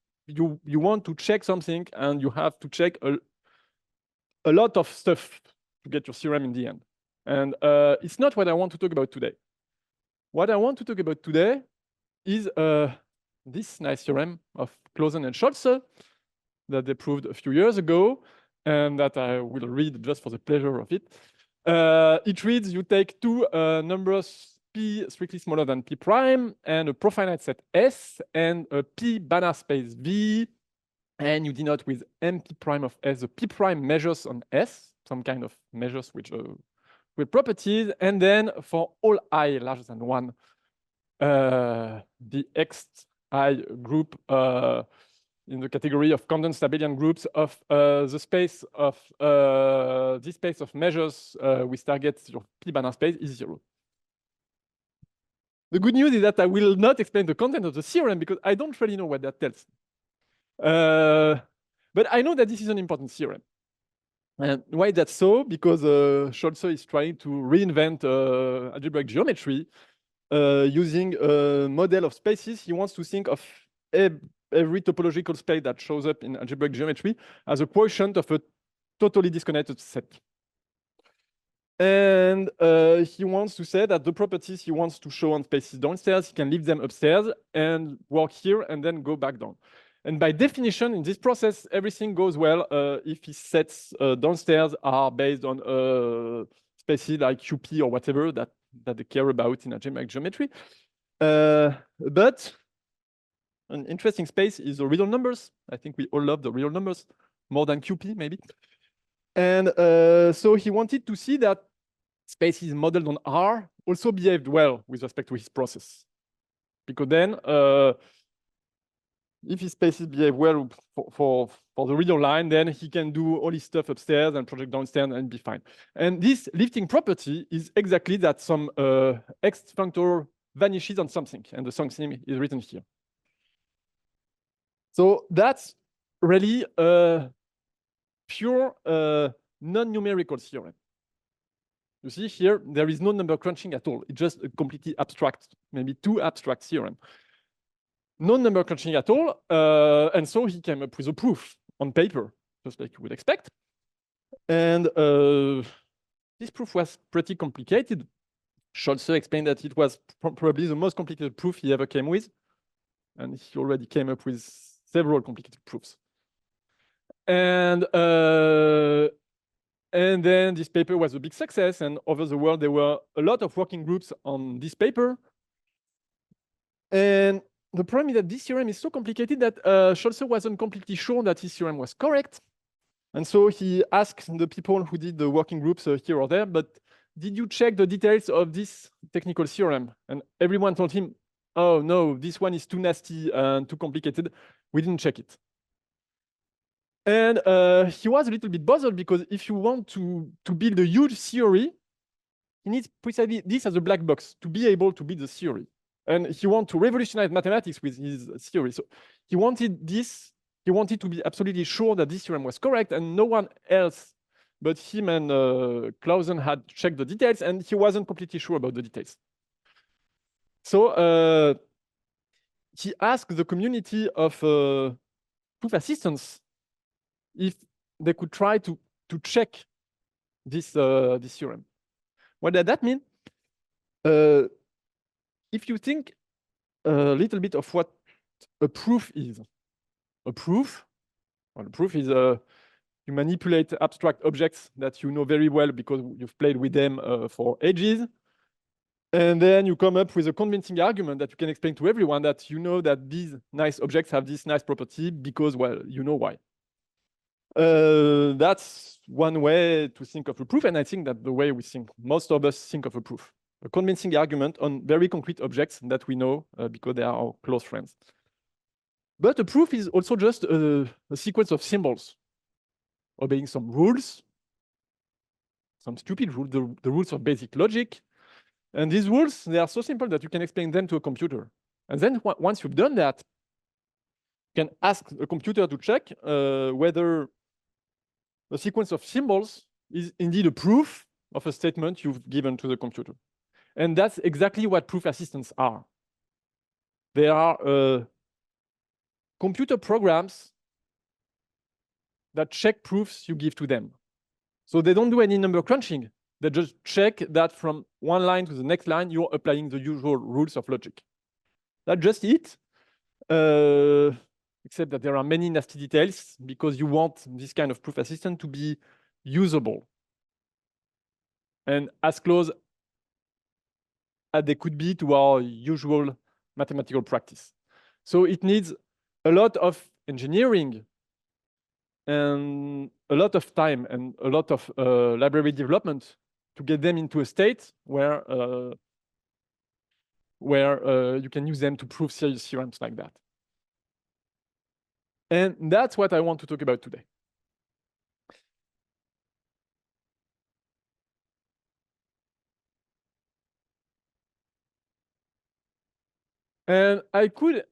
want to check something and you have to check a lot of stuff to get your theorem in the end. And it's not what I want to talk about today. What I want to talk about today is this nice theorem of Clausen and Scholze that they proved a few years ago, and that I will read just for the pleasure of it. It reads, you take 2 numbers p strictly smaller than p prime, and a profinite set S, and a p banner space V, and you denote with mp prime of S the p prime measures on S, some kind of measures which with properties, and then for all I larger than 1, the xi group in the category of condensed abelian groups of the space of this space of measures with targets your p banner space is 0. The good news is that I will not explain the content of the theorem because I don't really know what that tells. But I know that this is an important theorem. And why is that so? Because Scholze is trying to reinvent algebraic geometry using a model of spaces. He wants to think of every topological space that shows up in algebraic geometry as a quotient of a totally disconnected set. And he wants to say that the properties he wants to show on spaces downstairs, he can leave them upstairs and work here and then go back down. And by definition, in this process, everything goes well if his sets downstairs are based on spaces like QP or whatever that they care about in algebraic geometry. But an interesting space is the real numbers. I think we all love the real numbers more than QP, maybe. And so he wanted to see that spaces modeled on R also behaved well with respect to his process. Because then, if his spaces behave well for the real line, then he can do all his stuff upstairs and project downstairs and be fine. And this lifting property is exactly that some X functor vanishes on something, and the something is written here. So that's really a pure non-numerical theorem. You see here, there is no number crunching at all. It's just a completely abstract, maybe too abstract theorem. No number crunching at all. And so he came up with a proof on paper, just like you would expect. And this proof was pretty complicated. Scholze explained that it was probably the most complicated proof he ever came with. And he already came up with several complicated proofs. And then this paper was a big success. And over the world, there were a lot of working groups on this paper. And the problem is that this theorem is so complicated that Scholze wasn't completely sure that his theorem was correct. And so he asked the people who did the working groups here or there, but did you check the details of this technical theorem? And everyone told him, oh no, this one is too nasty and too complicated. We didn't check it. And he was a little bit bothered because if you want to build a huge theory, he needs precisely this as a black box to be able to build the theory. And he wanted to revolutionize mathematics with his theory. So he wanted this, he wanted to be absolutely sure that this theorem was correct and no one else but him and Clausen had checked the details, and he wasn't completely sure about the details. So he asked the community of proof assistants if they could try to check this theorem. What does that mean? If you think a little bit of what a proof is, a proof is you manipulate abstract objects that you know very well because you've played with them for ages. And then you come up with a convincing argument that you can explain to everyone that you know that these nice objects have this nice property because, well, you know why. That's one way to think of a proof, and I think that the way we think, most of us think of a proof. A convincing argument on very concrete objects that we know because they are our close friends. But a proof is also just a sequence of symbols obeying some rules, some stupid rules, the rules of basic logic. And these rules, they are so simple that you can explain them to a computer. And then once you've done that, you can ask a computer to check whether a sequence of symbols is indeed a proof of a statement you've given to the computer. And that's exactly what proof assistants are. They are computer programs that check proofs you give to them. So they don't do any number crunching. They just check that from one line to the next line, you're applying the usual rules of logic. That's just it, except that there are many nasty details because you want this kind of proof assistant to be usable and as close as they could be to our usual mathematical practice. So it needs a lot of engineering and a lot of time and a lot of library development to get them into a state where you can use them to prove serious theorems like that. And that's what I want to talk about today. And I could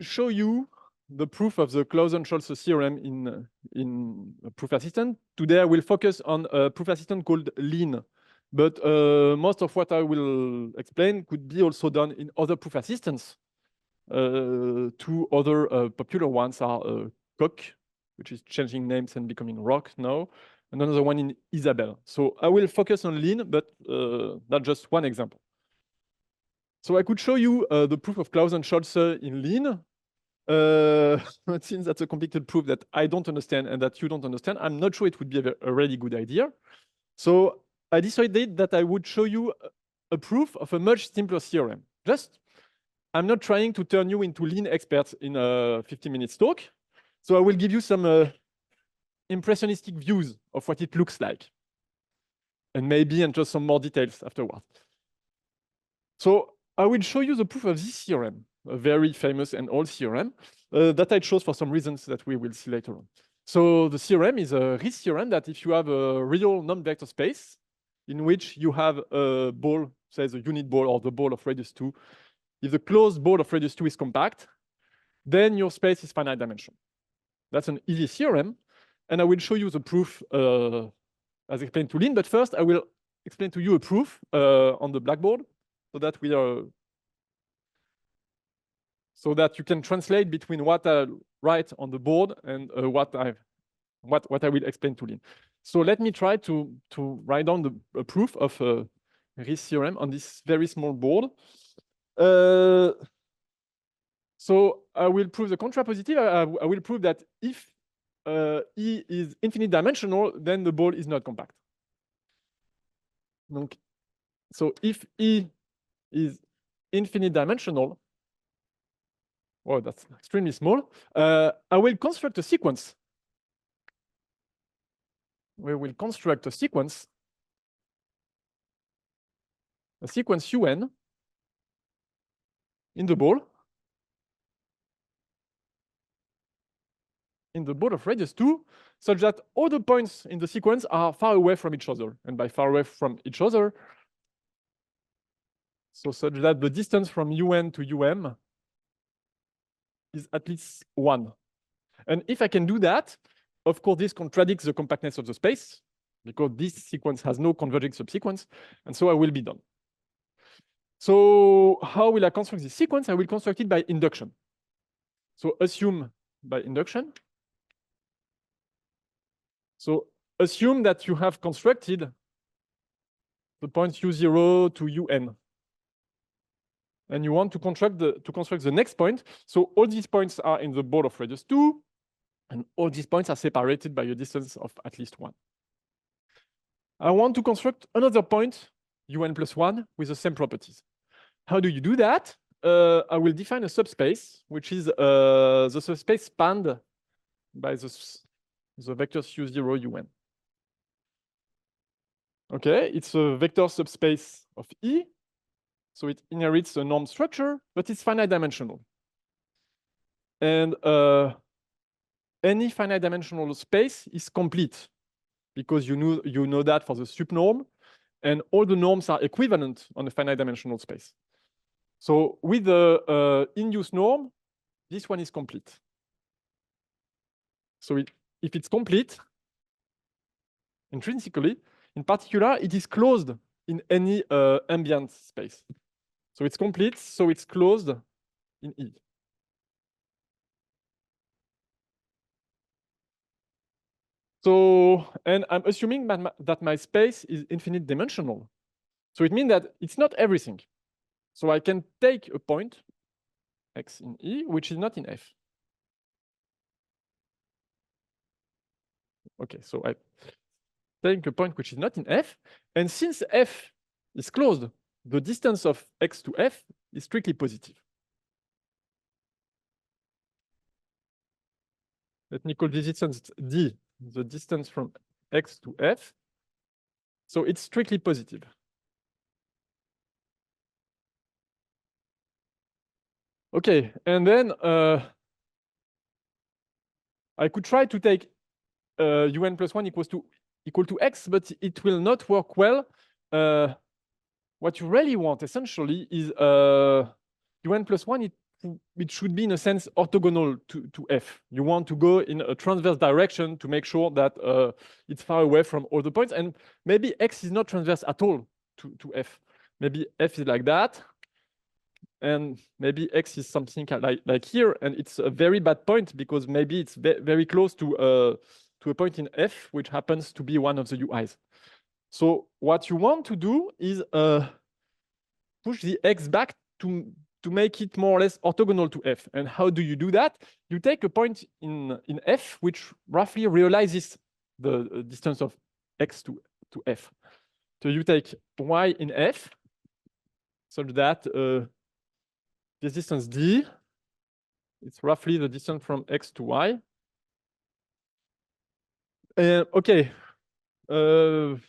show you the proof of the Clausen-Scholze theorem in a proof assistant. Today I will focus on a proof assistant called Lean, but most of what I will explain could be also done in other proof assistants. Two other popular ones are Coq, which is changing names and becoming Rock now, and another one in Isabelle. So I will focus on Lean, but that's just one example. So I could show you the proof of Clausen-Scholze in Lean. But since that's a complicated proof that I don't understand and that you don't understand, I'm not sure it would be a really good idea. So I decided that I would show you a proof of a much simpler theorem. I'm not trying to turn you into Lean experts in a 50-minute talk. So I will give you some impressionistic views of what it looks like. And maybe enter some more details afterwards. So I will show you the proof of this theorem, a very famous and old theorem that I chose for some reasons that we will see later on. So the theorem is a Ries theorem that if you have a real non-vector space in which you have a ball, say the unit ball or the ball of radius 2, if the closed ball of radius 2 is compact, then your space is finite dimensional. That's an easy theorem, and I will show you the proof as explained to Lean, but first I will explain to you a proof on the blackboard so that you can translate between what I write on the board and what I will explain to Lean. So let me try to write down a proof of Ries theorem on this very small board. So I will prove the contrapositive. I will prove that if E is infinite dimensional, then the ball is not compact. So if E is infinite dimensional, oh, that's extremely small, I will construct a sequence. We will construct a sequence UN in the ball of radius 2, such that all the points in the sequence are far away from each other. And by far away from each other, so such that the distance from UN to UM is at least 1. And if I can do that, of course, this contradicts the compactness of the space, because this sequence has no converging subsequence, and so I will be done. So how will I construct this sequence? I will construct it by induction. So assume by induction. So assume that you have constructed the points u0 to un. And you want to construct the next point. So all these points are in the ball of radius 2, and all these points are separated by a distance of at least 1. I want to construct another point, un plus 1, with the same properties. How do you do that? I will define a subspace, which is the subspace spanned by the vectors u0, un. Okay, it's a vector subspace of E. So it inherits a norm structure, but it's finite dimensional. And any finite dimensional space is complete because you know that for the subnorm, and all the norms are equivalent on a finite dimensional space. So with the in-use norm, this one is complete. So if it's complete, intrinsically, in particular, it is closed in any ambient space. So it's complete, so it's closed in E. So, and I'm assuming that my space is infinite dimensional. So it means that it's not everything. So I can take a point, x in E, which is not in F. Okay, so I take a point which is not in F. And since F is closed, the distance of x to F is strictly positive. Let me call this distance D, the distance from x to F. So it's strictly positive. Okay, and then I could try to take un plus 1 equal to x, but it will not work well. What you really want essentially is un plus 1, it should be in a sense orthogonal to F. You want to go in a transverse direction to make sure that it's far away from all the points. And maybe X is not transverse at all to F. Maybe F is like that. And maybe X is something like here. And it's a very bad point because maybe it's very close to a point in F, which happens to be one of the UIs. So what you want to do is push the X back to make it more or less orthogonal to F. And how do you do that? You take a point in F, which roughly realizes the distance of X to F. So you take Y in F, such that this distance D, it's roughly the distance from X to Y. Okay. You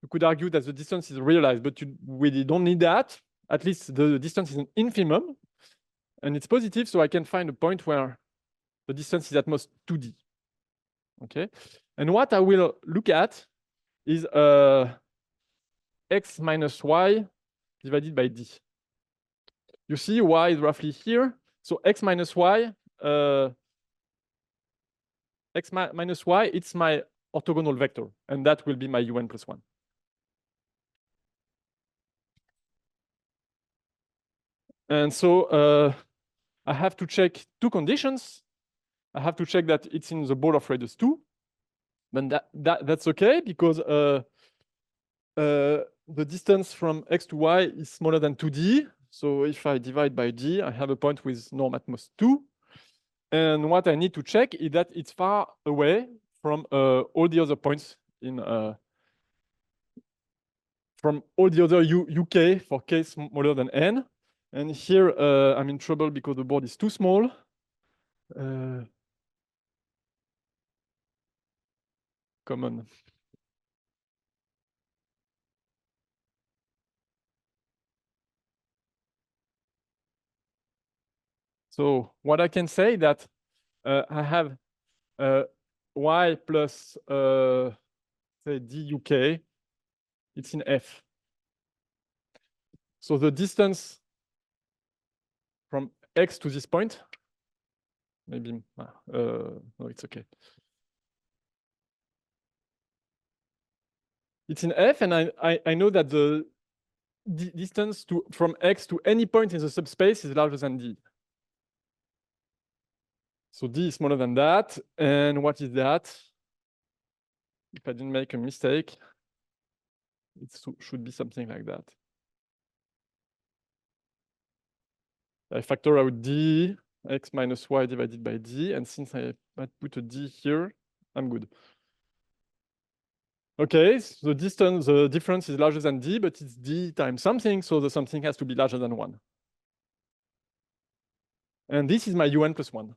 could argue that the distance is realized, but you really don't need that. At least the distance is an infimum, and it's positive, so I can find a point where the distance is at most 2D. Okay, and what I will look at is x minus y divided by d. You see y is roughly here, so x minus y, it's my orthogonal vector, and that will be my un plus 1. And so I have to check two conditions. I have to check that it's in the ball of radius 2. But that's okay because the distance from x to y is smaller than 2d. So if I divide by d, I have a point with norm at most 2. And what I need to check is that it's far away from all the other points in from all the other uk for k smaller than n. And here I'm in trouble because the board is too small. Common. So what I can say that I have y plus say duk, it's in F. So the distance from x to this point, maybe no, it's okay. it's in F, and I know that the distance from X to any point in the subspace is larger than D. So D is smaller than that. And what is that? If I didn't make a mistake, it should be something like that. I factor out D, X minus Y divided by D. And since I put a D here, I'm good. Okay, so the difference is larger than D, but it's D times something, so the something has to be larger than 1. And this is my UN plus 1.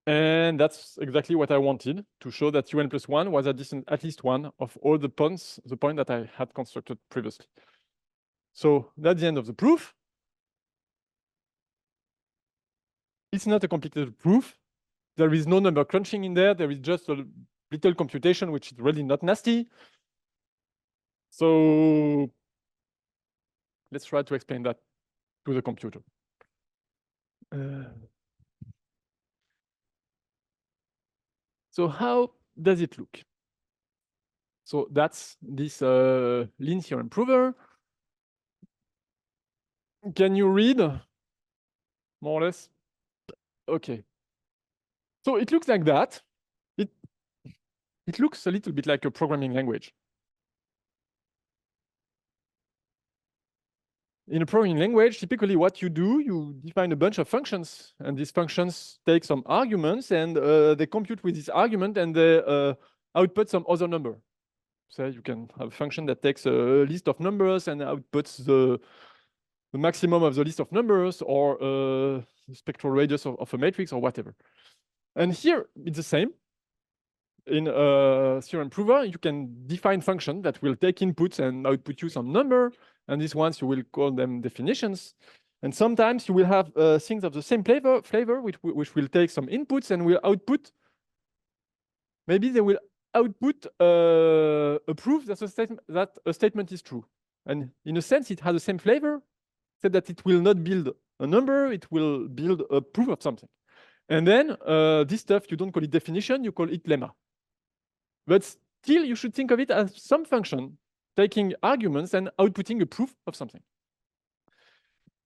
And that's exactly what I wanted, to show that UN plus 1 was at least one of all the points that I had constructed previously. So that's the end of the proof. It's not a complicated proof. There is no number crunching in there. There is just a little computation, which is really not nasty. So let's try to explain that to the computer. So how does it look? So that's this Lin theorem prover. Can you read more or less? Okay. So it looks like that. It looks a little bit like a programming language. In a programming language, typically what you do, you define a bunch of functions, and these functions take some arguments, and they compute with this argument, and they output some other number. So you can have a function that takes a list of numbers and outputs the maximum of the list of numbers, or the spectral radius of a matrix, or whatever. And here it's the same. In a theorem prover, you can define functions that will take inputs and output you some number. And these ones, you will call them definitions. And sometimes you will have things of the same flavor which will take some inputs and will output. Maybe they will output a proof that a statement is true. And in a sense, it has the same flavor, except that it will not build a number, it will build a proof of something. And then this stuff, you don't call it definition, you call it lemma. But still, you should think of it as some function taking arguments and outputting a proof of something.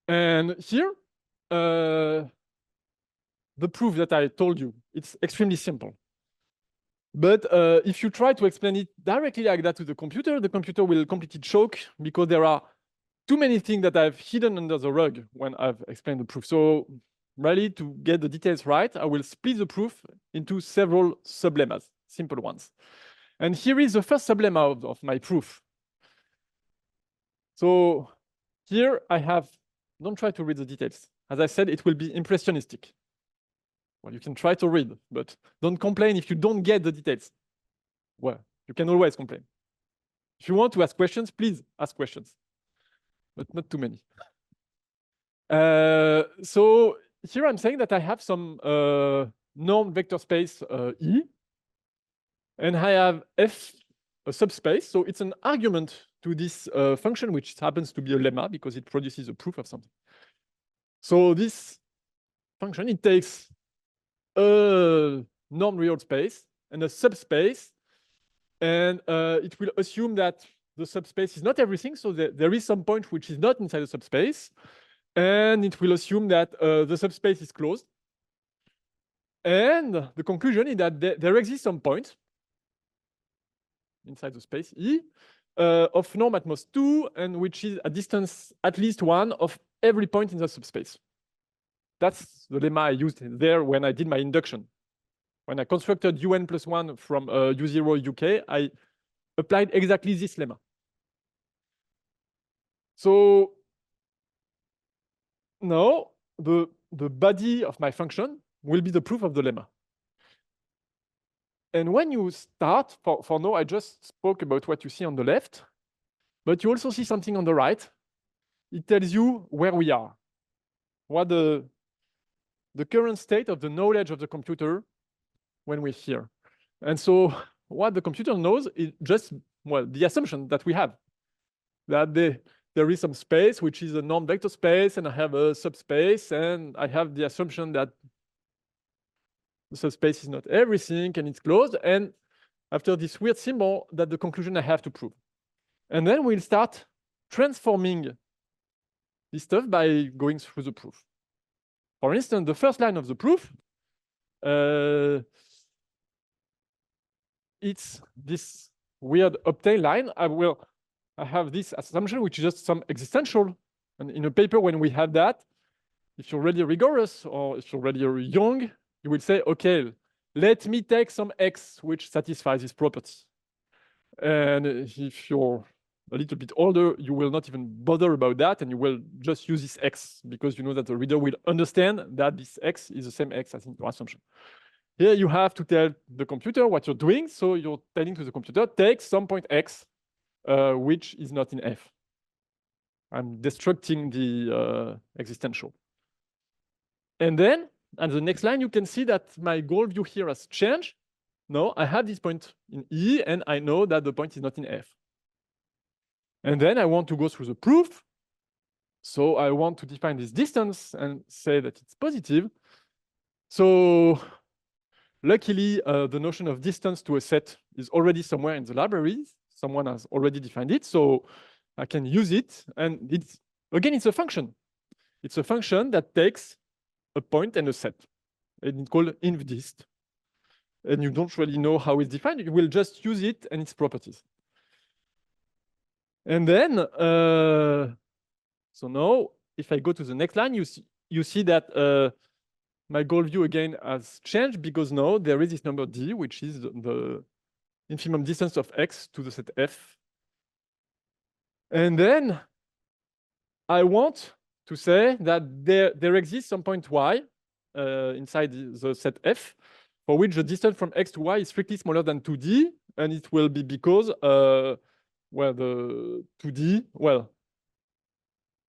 And here, the proof that I told you, it's extremely simple. But if you try to explain it directly like that to the computer will completely choke, because there are too many things that I've hidden under the rug when I've explained the proof. So really, to get the details right, I will split the proof into several sublemmas, simple ones. And here is the first sublemma of my proof. So here I have, don't try to read the details. As I said, it will be impressionistic. Well, you can try to read, but don't complain if you don't get the details. Well, you can always complain. If you want to ask questions, please ask questions, but not too many. So here I'm saying that I have some normed vector space E, and I have F, a subspace. So it's an argument to this function, which happens to be a lemma because it produces a proof of something. So this function, it takes a normed real space and a subspace, and it will assume that the subspace is not everything. So there is some point which is not inside the subspace, and it will assume that the subspace is closed. And the conclusion is that there exists some point inside the space E of norm at most 2, and which is a distance at least 1 of every point in the subspace. That's the lemma I used there when I did my induction. When I constructed UN plus 1 from U0 UK, I applied exactly this lemma. So now the body of my function will be the proof of the lemma. And when you start, for now, I just spoke about what you see on the left, but you also see something on the right. It tells you where we are, what the current state of the knowledge of the computer when we're here. And so what the computer knows is just, well, the assumption that we have, that there is some space, which is a normed vector space, and I have a subspace, and I have the assumption that the subspace is not everything, and it's closed. And after this weird symbol, that's the conclusion I have to prove. And then we'll start transforming this stuff by going through the proof. For instance, the first line of the proof, it's this weird obtain line. I have this assumption, which is just some existential. And in a paper, when we have that, if you're really rigorous or if you're really young, you will say, okay, let me take some X which satisfies this property. And if you're a little bit older, you will not even bother about that, and you will just use this X because you know that the reader will understand that this X is the same X as in your assumption. Here you have to tell the computer what you're doing. So you're telling to the computer, take some point X, which is not in F. I'm destructing the existential. And then at the next line, you can see that my goal view here has changed. No, I have this point in E, and I know that the point is not in F. And then I want to go through the proof. So I want to define this distance and say that it's positive. So luckily, the notion of distance to a set is already somewhere in the library. Someone has already defined it. So I can use it. And it's a function. It's a function that takes a point and a set. And it's called infdist. And you don't really know how it's defined. You will just use it and its properties. And then, so now, if I go to the next line, you see that my goal view again has changed because now there is this number D, which is the infimum distance of X to the set F. And then I want to say that there exists some point Y inside the set F, for which the distance from X to Y is strictly smaller than 2D, and it will be because the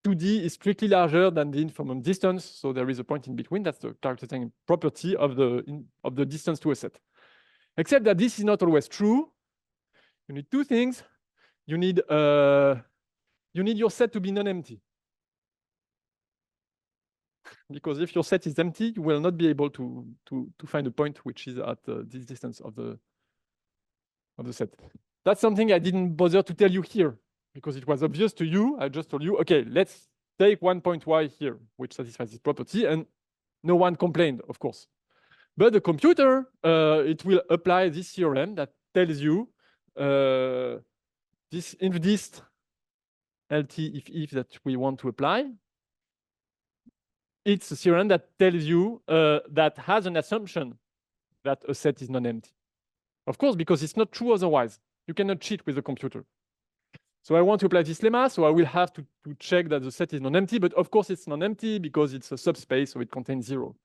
2D is strictly larger than the infimum distance, so there is a point in between. That's the characterizing property of the distance to a set. Except that this is not always true. You need two things. You need your set to be non-empty. Because if your set is empty, you will not be able to find a point which is at this distance of the set. That's something I didn't bother to tell you here because it was obvious to you. I just told you, okay, let's take one point Y here, which satisfies this property, and no one complained, of course. But the computer, it will apply this theorem that tells you this infdist LT if that we want to apply. It's a theorem that tells you that has an assumption that a set is non-empty. Of course, because it's not true otherwise. You cannot cheat with the computer. So I want to apply this lemma, so I will have to check that the set is non-empty, but of course it's non-empty because it's a subspace, so it contains 0.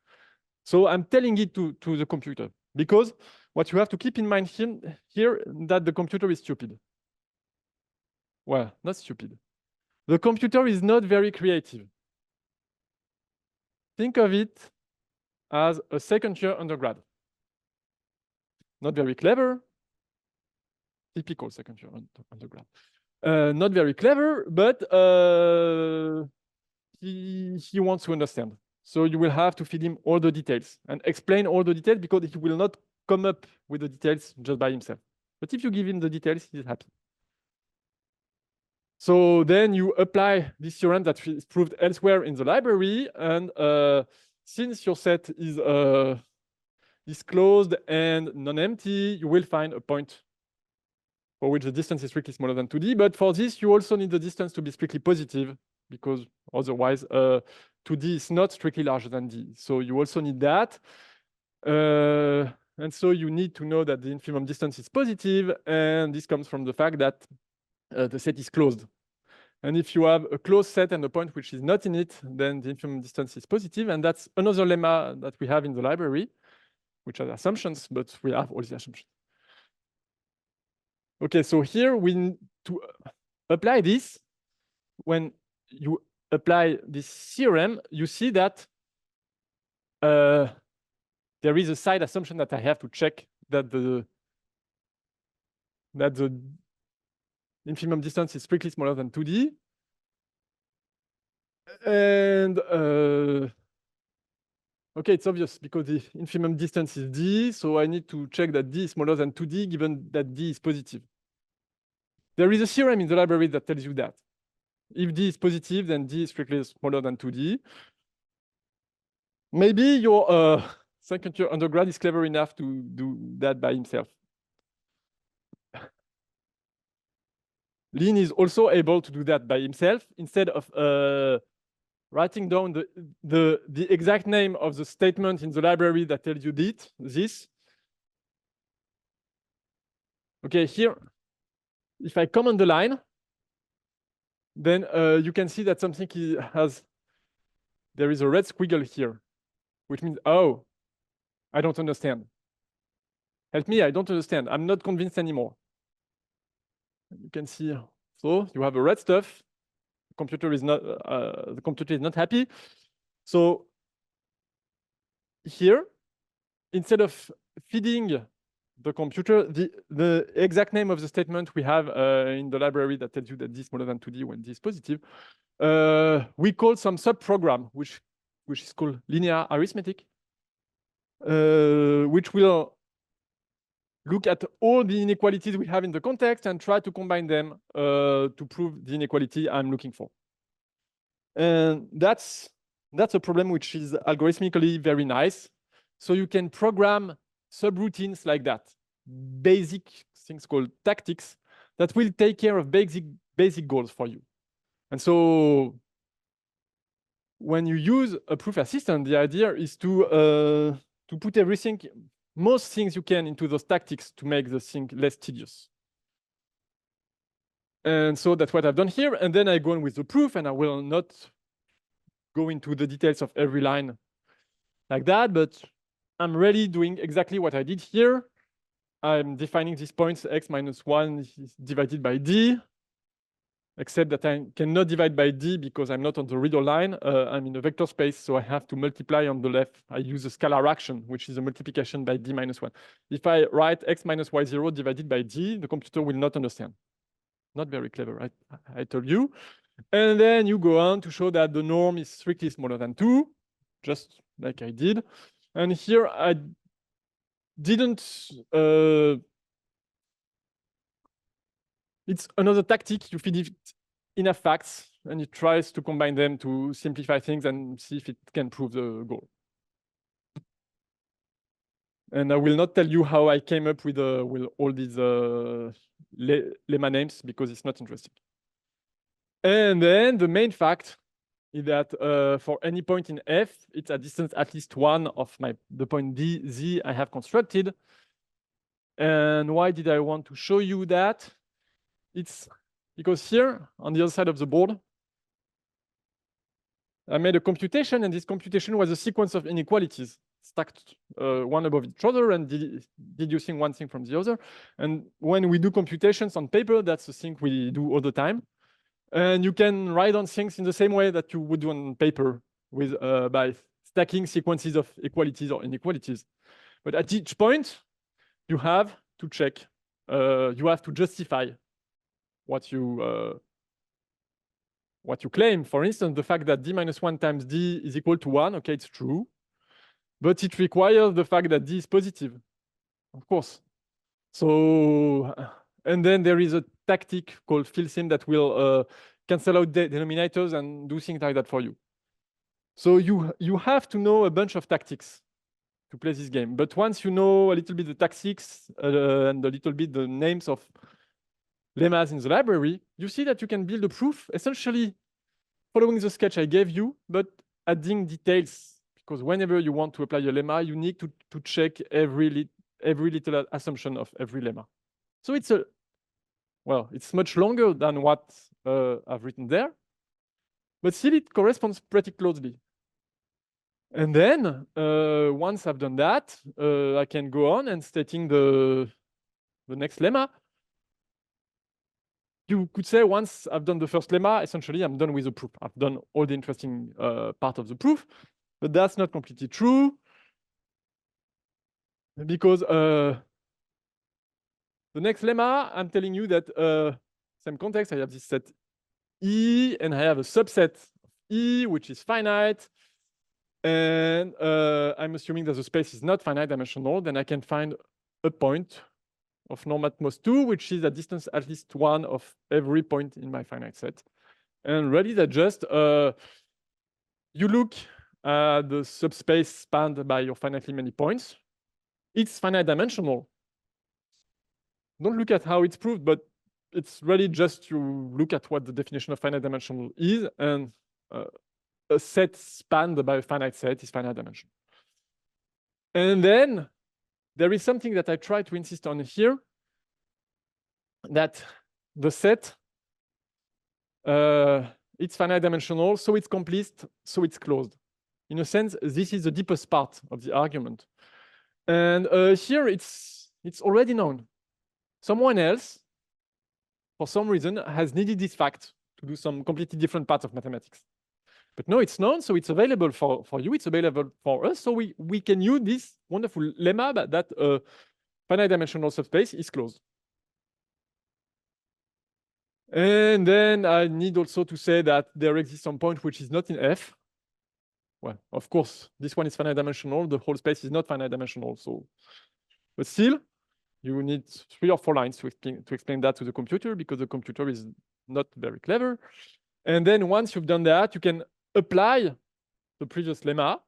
So I'm telling it to the computer, because what you have to keep in mind here that the computer is stupid. Well, not stupid. The computer is not very creative. Think of it as a second-year undergrad. Not very clever. Typical second-year undergrad. Not very clever, but he wants to understand. So you will have to feed him all the details and explain all the details because he will not come up with the details just by himself. But if you give him the details, he's happy. So then you apply this theorem that is proved elsewhere in the library, and since your set is closed and non-empty, you will find a point for which the distance is strictly smaller than 2D. But for this, you also need the distance to be strictly positive, because otherwise 2D is not strictly larger than D. So you also need that. And so you need to know that the infimum distance is positive, and this comes from the fact that the set is closed. And if you have a closed set and a point which is not in it, then the infimum distance is positive. And that's another lemma that we have in the library, which are assumptions, but we have all the assumptions. Okay, so here we need to apply this. When you apply this theorem, you see that there is a side assumption that I have to check that the infimum distance is strictly smaller than 2D. And Okay, it's obvious because the infimum distance is d, so I need to check that d is smaller than 2d, given that d is positive. There is a theorem in the library that tells you that. If d is positive, then d is strictly smaller than 2d. Maybe your second year undergrad is clever enough to do that by himself. Lin is also able to do that by himself instead of writing down the exact name of the statement in the library that tells you this. Okay, here, if I come on the line, then you can see that something there is a red squiggle here, which means, oh, I don't understand. Help me, I don't understand. I'm not convinced anymore. You can see, so you have a red stuff. The computer is not happy. So here, instead of feeding the computer the exact name of the statement we have in the library that tells you that d is smaller than 2d when d is positive, we call some subprogram which is called linear arithmetic, which will look at all the inequalities we have in the context and try to combine them to prove the inequality I'm looking for. And that's a problem which is algorithmically very nice. So you can program subroutines like that, basic things called tactics that will take care of basic goals for you. And so when you use a proof assistant, the idea is to put everything, most things you can into those tactics to make the thing less tedious. And so that's what I've done here. And then I go on with the proof, and I will not go into the details of every line like that, but I'm really doing exactly what I did here. I'm defining these points, x minus 1 is divided by d, except that I cannot divide by d because I'm not on the reader line. I'm in a vector space, so I have to multiply on the left. I use a scalar action, which is a multiplication by d minus 1. If I write x minus y0 divided by d, the computer will not understand. Not very clever, I told you. And then you go on to show that the norm is strictly smaller than 2, just like I did. And here I didn't, it's another tactic. You feed it enough facts and it tries to combine them to simplify things and see if it can prove the goal. And I will not tell you how I came up with all these lemma names because it's not interesting. And then the main fact is that for any point in F, it's a distance at least 1 of the point D, Z I have constructed. And why did I want to show you that? It's because here on the other side of the board, I made a computation, and this computation was a sequence of inequalities stacked one above each other and deducing one thing from the other. And when we do computations on paper, that's the thing we do all the time. And you can write on things in the same way that you would do on paper with by stacking sequences of equalities or inequalities. But at each point, you have to check, you have to justify what you claim. For instance, the fact that d minus 1 times d is equal to 1, okay, it's true. But it requires the fact that d is positive, of course. So, and then there is a tactic called fillsim that will cancel out the denominators and do things like that for you. So you have to know a bunch of tactics to play this game. But once you know a little bit the tactics and a little bit the names of lemmas in the library, you see that you can build a proof essentially following the sketch I gave you, but adding details. Because whenever you want to apply a lemma, you need to check every little assumption of every lemma. So it's much longer than what I've written there, but still it corresponds pretty closely. And then once I've done that, I can go on and stating the next lemma. You could say once I've done the first lemma, essentially I'm done with the proof. I've done all the interesting part of the proof, but that's not completely true because the next lemma, I'm telling you that same context, I have this set E and I have a subset of E, which is finite. and I'm assuming that the space is not finite dimensional, then I can find a point of norm at most 2, which is a distance at least 1 of every point in my finite set. And really that just you look at the subspace spanned by your finitely many points. It's finite dimensional. Don't look at how it's proved, but it's really just you look at what the definition of finite dimensional is, and a set spanned by a finite set is finite dimensional. And then there is something that I try to insist on here, that the set, it's finite dimensional, so it's complete, so it's closed. In a sense, this is the deepest part of the argument. And here it's already known. Someone else, for some reason, has needed this fact to do some completely different parts of mathematics. But no, it's known, so it's available for you, it's available for us, so we can use this wonderful lemma that finite dimensional subspace is closed. And then I need also to say that there exists some point which is not in F. Well, of course, this one is finite dimensional, the whole space is not finite dimensional, so, but still, you need 3 or 4 lines to explain that to the computer, because the computer is not very clever. And then once you've done that, you can apply the previous lemma.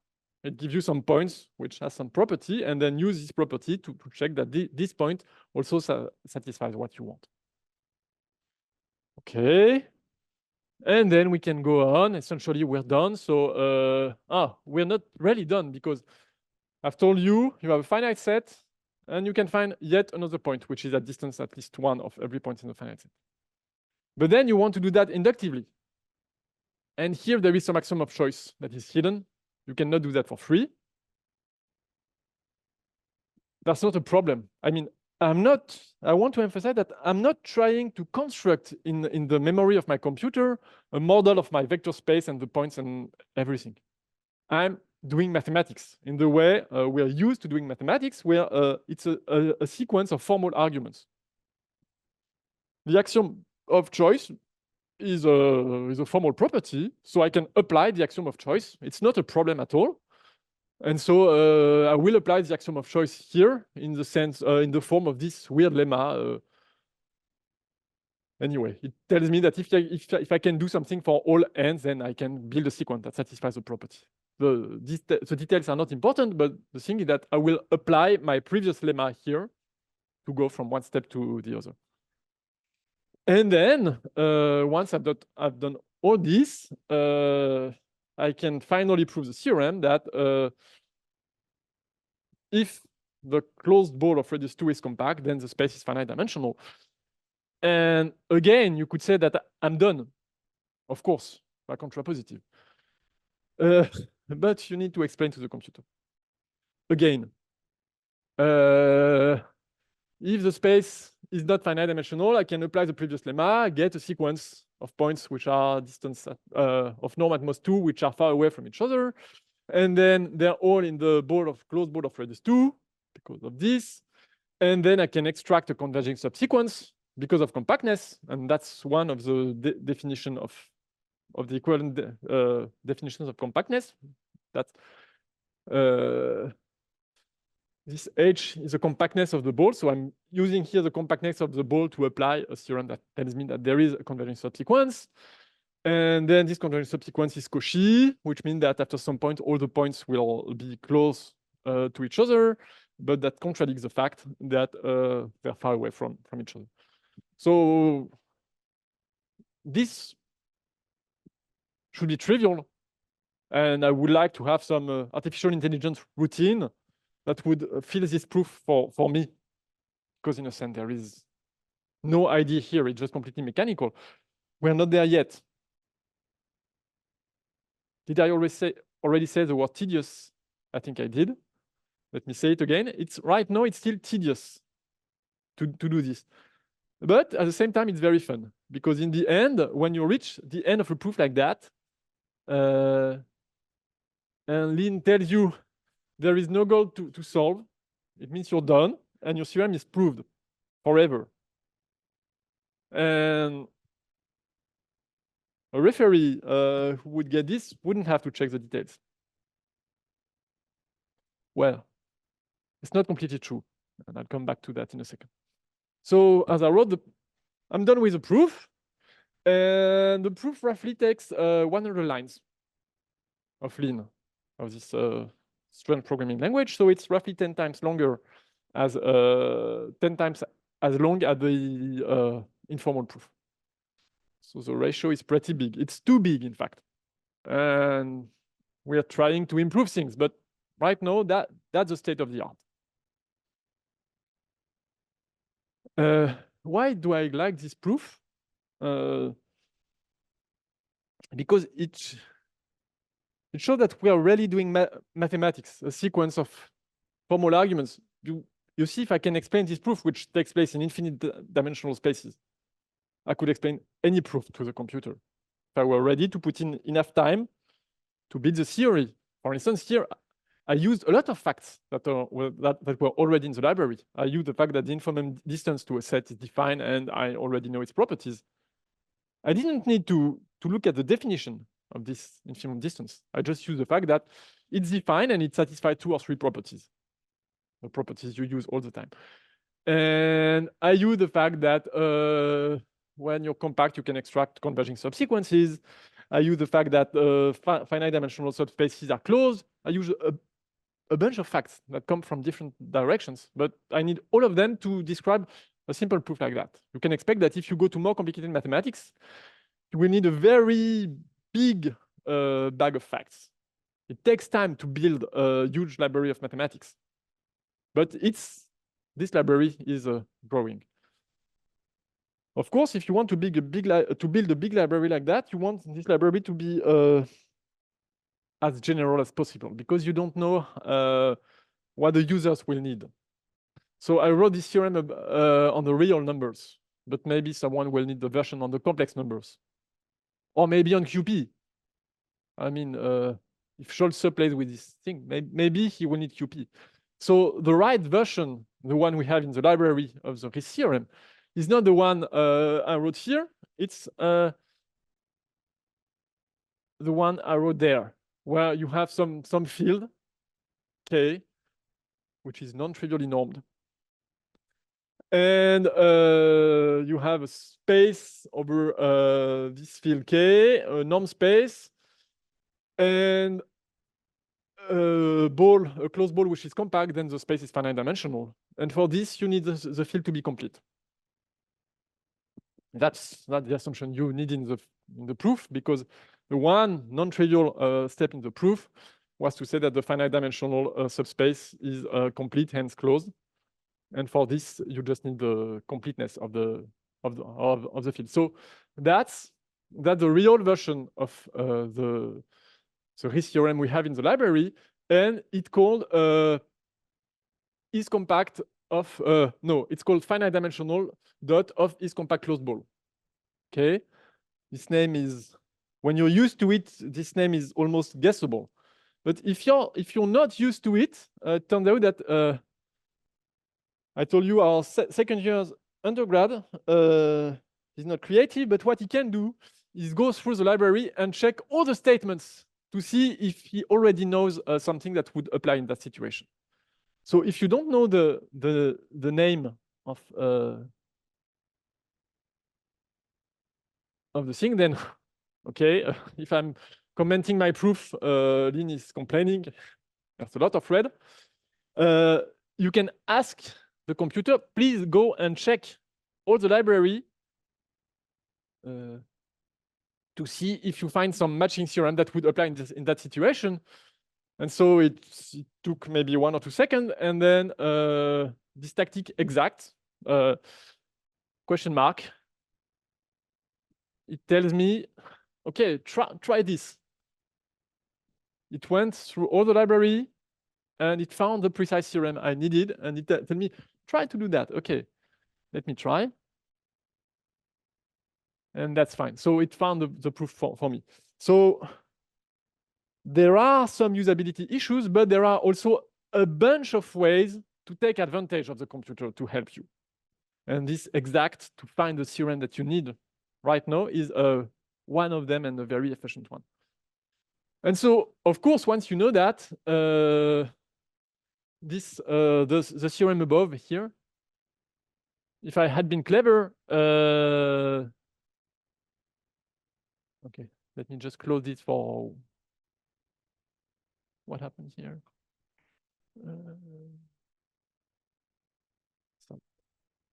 It gives you some points which has some property, and then use this property to check that this point also satisfies what you want. Okay. And then we can go on. Essentially, we're done. So we're not really done, because I've told you you have a finite set, and you can find yet another point, which is at distance at least 1 of every point in the finite set. But then you want to do that inductively. And here there is some axiom of choice that is hidden. You cannot do that for free. That's not a problem. I mean, I want to emphasize that I'm not trying to construct in the memory of my computer a model of my vector space and the points and everything. I'm doing mathematics in the way we're used to doing mathematics, where it's a sequence of formal arguments. The axiom of choice is a formal property, so I can apply the axiom of choice. It's not a problem at all. And so I will apply the axiom of choice here in the sense, in the form of this weird lemma. Anyway, it tells me that if I can do something for all n's, then I can build a sequence that satisfies the property. The details are not important, but the thing is that I will apply my previous lemma here to go from one step to the other. And then once I've done all this, I can finally prove the theorem that if the closed ball of radius 2 is compact, then the space is finite dimensional. And again, you could say that I'm done, of course, by contrapositive. But you need to explain to the computer. Again, if the space is not finite dimensional, I can apply the previous lemma, get a sequence of points which are distance of norm at most 2, which are far away from each other. And then they're all in the closed ball of radius 2 because of this. And then I can extract a converging subsequence because of compactness. And that's one of the definition of the equivalent definitions of compactness. That's this H is the compactness of the ball. So I'm using here the compactness of the ball to apply a theorem that tells me that there is a converging subsequence. And then this converging subsequence is Cauchy, which means that after some point, all the points will be close to each other, but that contradicts the fact that they're far away from each other. So this should be trivial. And I would like to have some artificial intelligence routine that would fill this proof for me. Because in a sense, there is no idea here. It's just completely mechanical. We're not there yet. Did I already say the word tedious? I think I did. Let me say it again. Right now, it's still tedious to do this. But at the same time, it's very fun. Because in the end, when you reach the end of a proof like that, and Lin tells you there is no goal to solve, it means you're done, and your theorem is proved forever. And a referee who would get this wouldn't have to check the details. well, it's not completely true. And I'll come back to that in a second. So as I wrote, I'm done with the proof. And the proof roughly takes 100 lines of lean of this strand programming language. So it's roughly 10 times longer as 10 times as long as the informal proof. So the ratio is pretty big. It's too big, in fact. And we are trying to improve things, but right now that's the state of the art. Why do I like this proof? Because it shows that we are really doing mathematics, a sequence of formal arguments. You see, if I can explain this proof, which takes place in infinite dimensional spaces, I could explain any proof to the computer. If I were ready to put in enough time to build the theory. For instance, here, I used a lot of facts that were already in the library. I used the fact that the information distance to a set is defined, and I already know its properties. I didn't need to look at the definition of this infimum distance. I just use the fact that it's defined and it satisfies 2 or 3 properties, the properties you use all the time. And I use the fact that when you're compact, you can extract converging subsequences. I use the fact that finite dimensional subspaces are closed. I use a bunch of facts that come from different directions, but I need all of them to describe a simple proof like that. You can expect that if you go to more complicated mathematics, you will need a very big bag of facts. It takes time to build a huge library of mathematics, but this library is growing. Of course, if you want to build a big library like that, you want this library to be as general as possible, because you don't know what the users will need. So I wrote this theorem on the real numbers, but maybe someone will need the version on the complex numbers, or maybe on QP. I mean, if Scholze plays with this thing, maybe he will need QP. So the right version, the one we have in the library of the Riesz theorem, is not the one I wrote here. It's the one I wrote there, where you have some field K, which is non-trivially normed. And you have a space over this field K, a norm space, and a closed ball which is compact, then the space is finite dimensional. And for this, you need the field to be complete. That's not the assumption you need in the proof, because the one non-trivial step in the proof was to say that the finite dimensional subspace is complete, hence closed. And for this, you just need the completeness of the field. So that's the real version of the Riesz theorem we have in the library, and it's called is compact of no, it's called finite dimensional dot of is compact closed ball. Okay, this name is, when you're used to it, this name is almost guessable. But if you're not used to it, it turns out that I told you our second year's undergrad is not creative, but what he can do is go through the library and check all the statements to see if he already knows something that would apply in that situation. So if you don't know the name of the thing, then okay, if I'm commenting my proof, Lynn is complaining. There's a lot of red. You can ask the computer, please go and check all the library to see if you find some matching theorem that would apply in that situation. And so it took maybe 1 or 2 seconds, and then this tactic exact question mark. It tells me, okay, try this. It went through all the library, and it found the precise theorem I needed, and it told me, try to do that. Okay, let me try. And that's fine. So it found the proof for me. So there are some usability issues, but there are also a bunch of ways to take advantage of the computer to help you. And this exact, to find the theorem that you need right now, is one of them, and a very efficient one. And so, of course, once you know that, this the theorem above here. If I had been clever, okay, let me just close this for what happened here.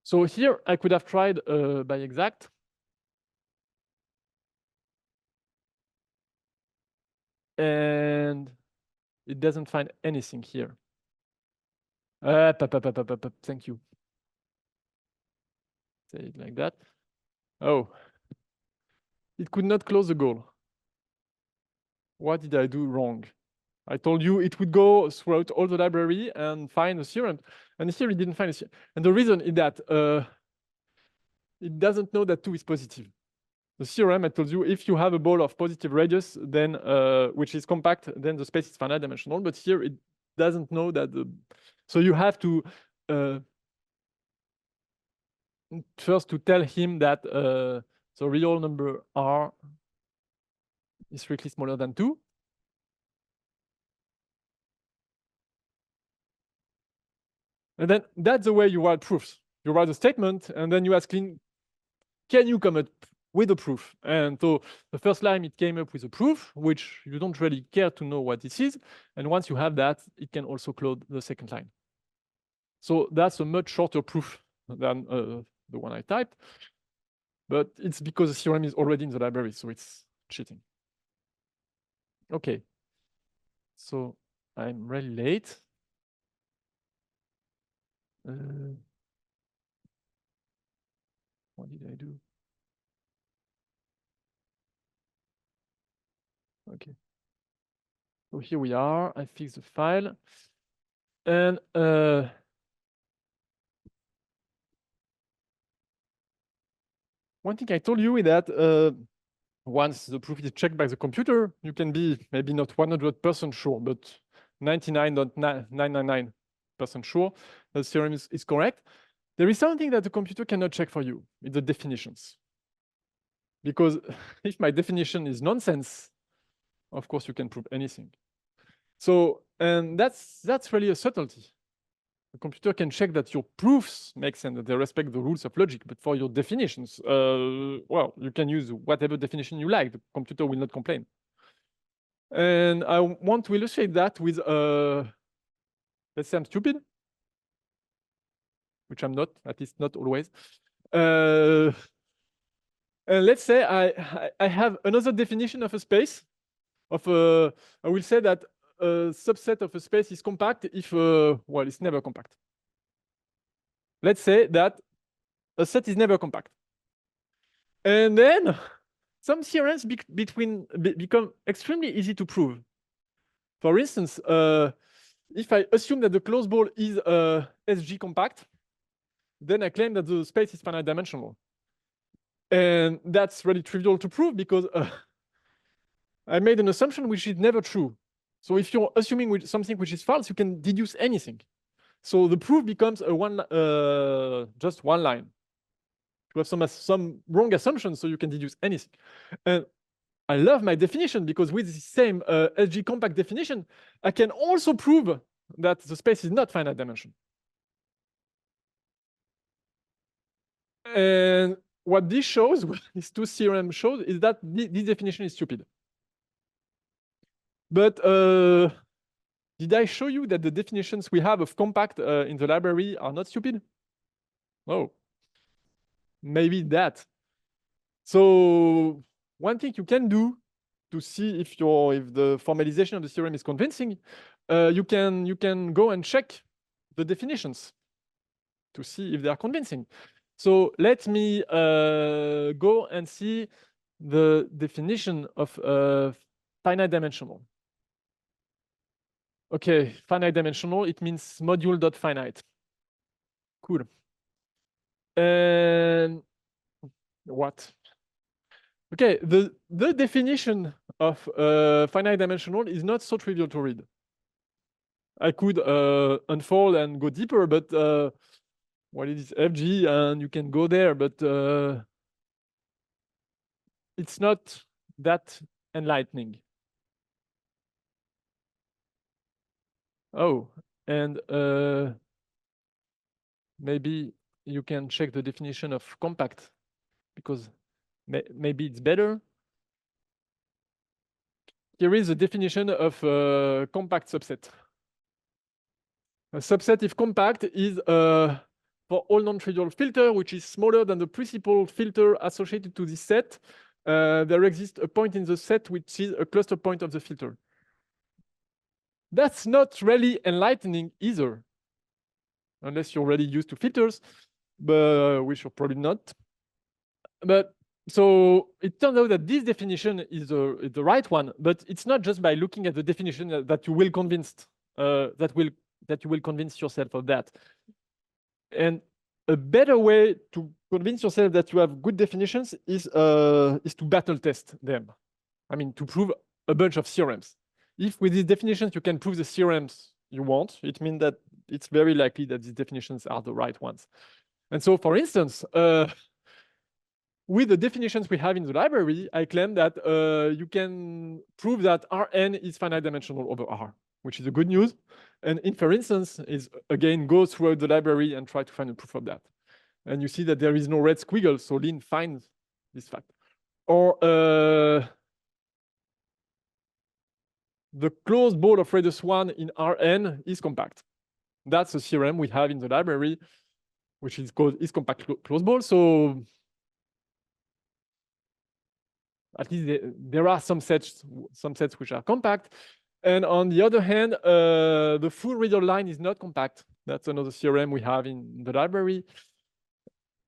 So here I could have tried by exact. And it doesn't find anything here. Thank you. Say it like that. Oh, it could not close the goal. What did I do wrong? I told you it would go throughout all the library and find a theorem. And here it didn't find a theorem. And the reason is that it doesn't know that 2 is positive. The theorem, I told you, if you have a ball of positive radius, then which is compact, then the space is finite dimensional. But here it doesn't know that. So you have to first to tell him that the real number R is strictly smaller than 2. And then that's the way you write proofs. You write a statement, and then you ask him, can you come up with a proof? And so the first line, it came up with a proof, which you don't really care to know what this is. And once you have that, it can also close the second line. So that's a much shorter proof than the one I typed. But it's because the theorem is already in the library, so it's cheating. Okay. So I'm really late. What did I do? Okay. So here we are. I fixed the file. And one thing I told you is that once the proof is checked by the computer, you can be maybe not 100% sure, but 99.999% sure the theorem is correct. There is something that the computer cannot check for you. It's the definitions. Because if my definition is nonsense, of course you can prove anything. So, and that's really a subtlety. The computer can check that your proofs make sense, that they respect the rules of logic, but for your definitions, well, you can use whatever definition you like. The computer will not complain. And I want to illustrate that with, let's say I'm stupid, which I'm not, at least not always. And let's say I have another definition of a space. I will say that a subset of a space is compact if, well, it's never compact. Let's say that a set is never compact. And then some theorems become extremely easy to prove. For instance, if I assume that the closed ball is SG compact, then I claim that the space is finite dimensional. And that's really trivial to prove because I made an assumption which is never true. So if you're assuming something which is false, you can deduce anything. So the proof becomes just one line. You have some wrong assumptions, so you can deduce anything. And I love my definition because with the same SG compact definition, I can also prove that the space is not finite dimension. And what this shows, what these two theorems show, is that this definition is stupid. But did I show you that the definitions we have of compact in the library are not stupid? Oh, maybe that. So one thing you can do to see if the formalization of the theorem is convincing, you can go and check the definitions to see if they are convincing. So let me go and see the definition of finite dimensional. Okay, finite dimensional, it means module.finite. Cool. And what? Okay, the definition of finite dimensional is not so trivial to read. I could unfold and go deeper, but what is FG? And you can go there, but it's not that enlightening. Oh, And maybe you can check the definition of compact, because maybe it's better. Here is a definition of a compact subset. A subset, if compact, is for all non-trivial filter, which is smaller than the principal filter associated to this set, there exists a point in the set which is a cluster point of the filter. That's not really enlightening either, unless you're already used to filters, but which you're probably not. But so it turns out that this definition is the right one, but it's not just by looking at the definition that you will convince yourself of that. And a better way to convince yourself that you have good definitions is to battle test them. I mean, to prove a bunch of theorems. If with these definitions you can prove the theorems you want, it means that it's very likely that these definitions are the right ones. And so, for instance, with the definitions we have in the library, I claim that you can prove that Rn is finite dimensional over R, which is a good news. And for instance, is again go throughout the library and try to find a proof of that. And you see that there is no red squiggle, so Lin finds this fact. Or the closed ball of radius 1 in Rn is compact. That's a theorem we have in the library, which is called is compact closed ball. So at least there are some sets which are compact. And on the other hand, the full radial line is not compact. That's another theorem we have in the library.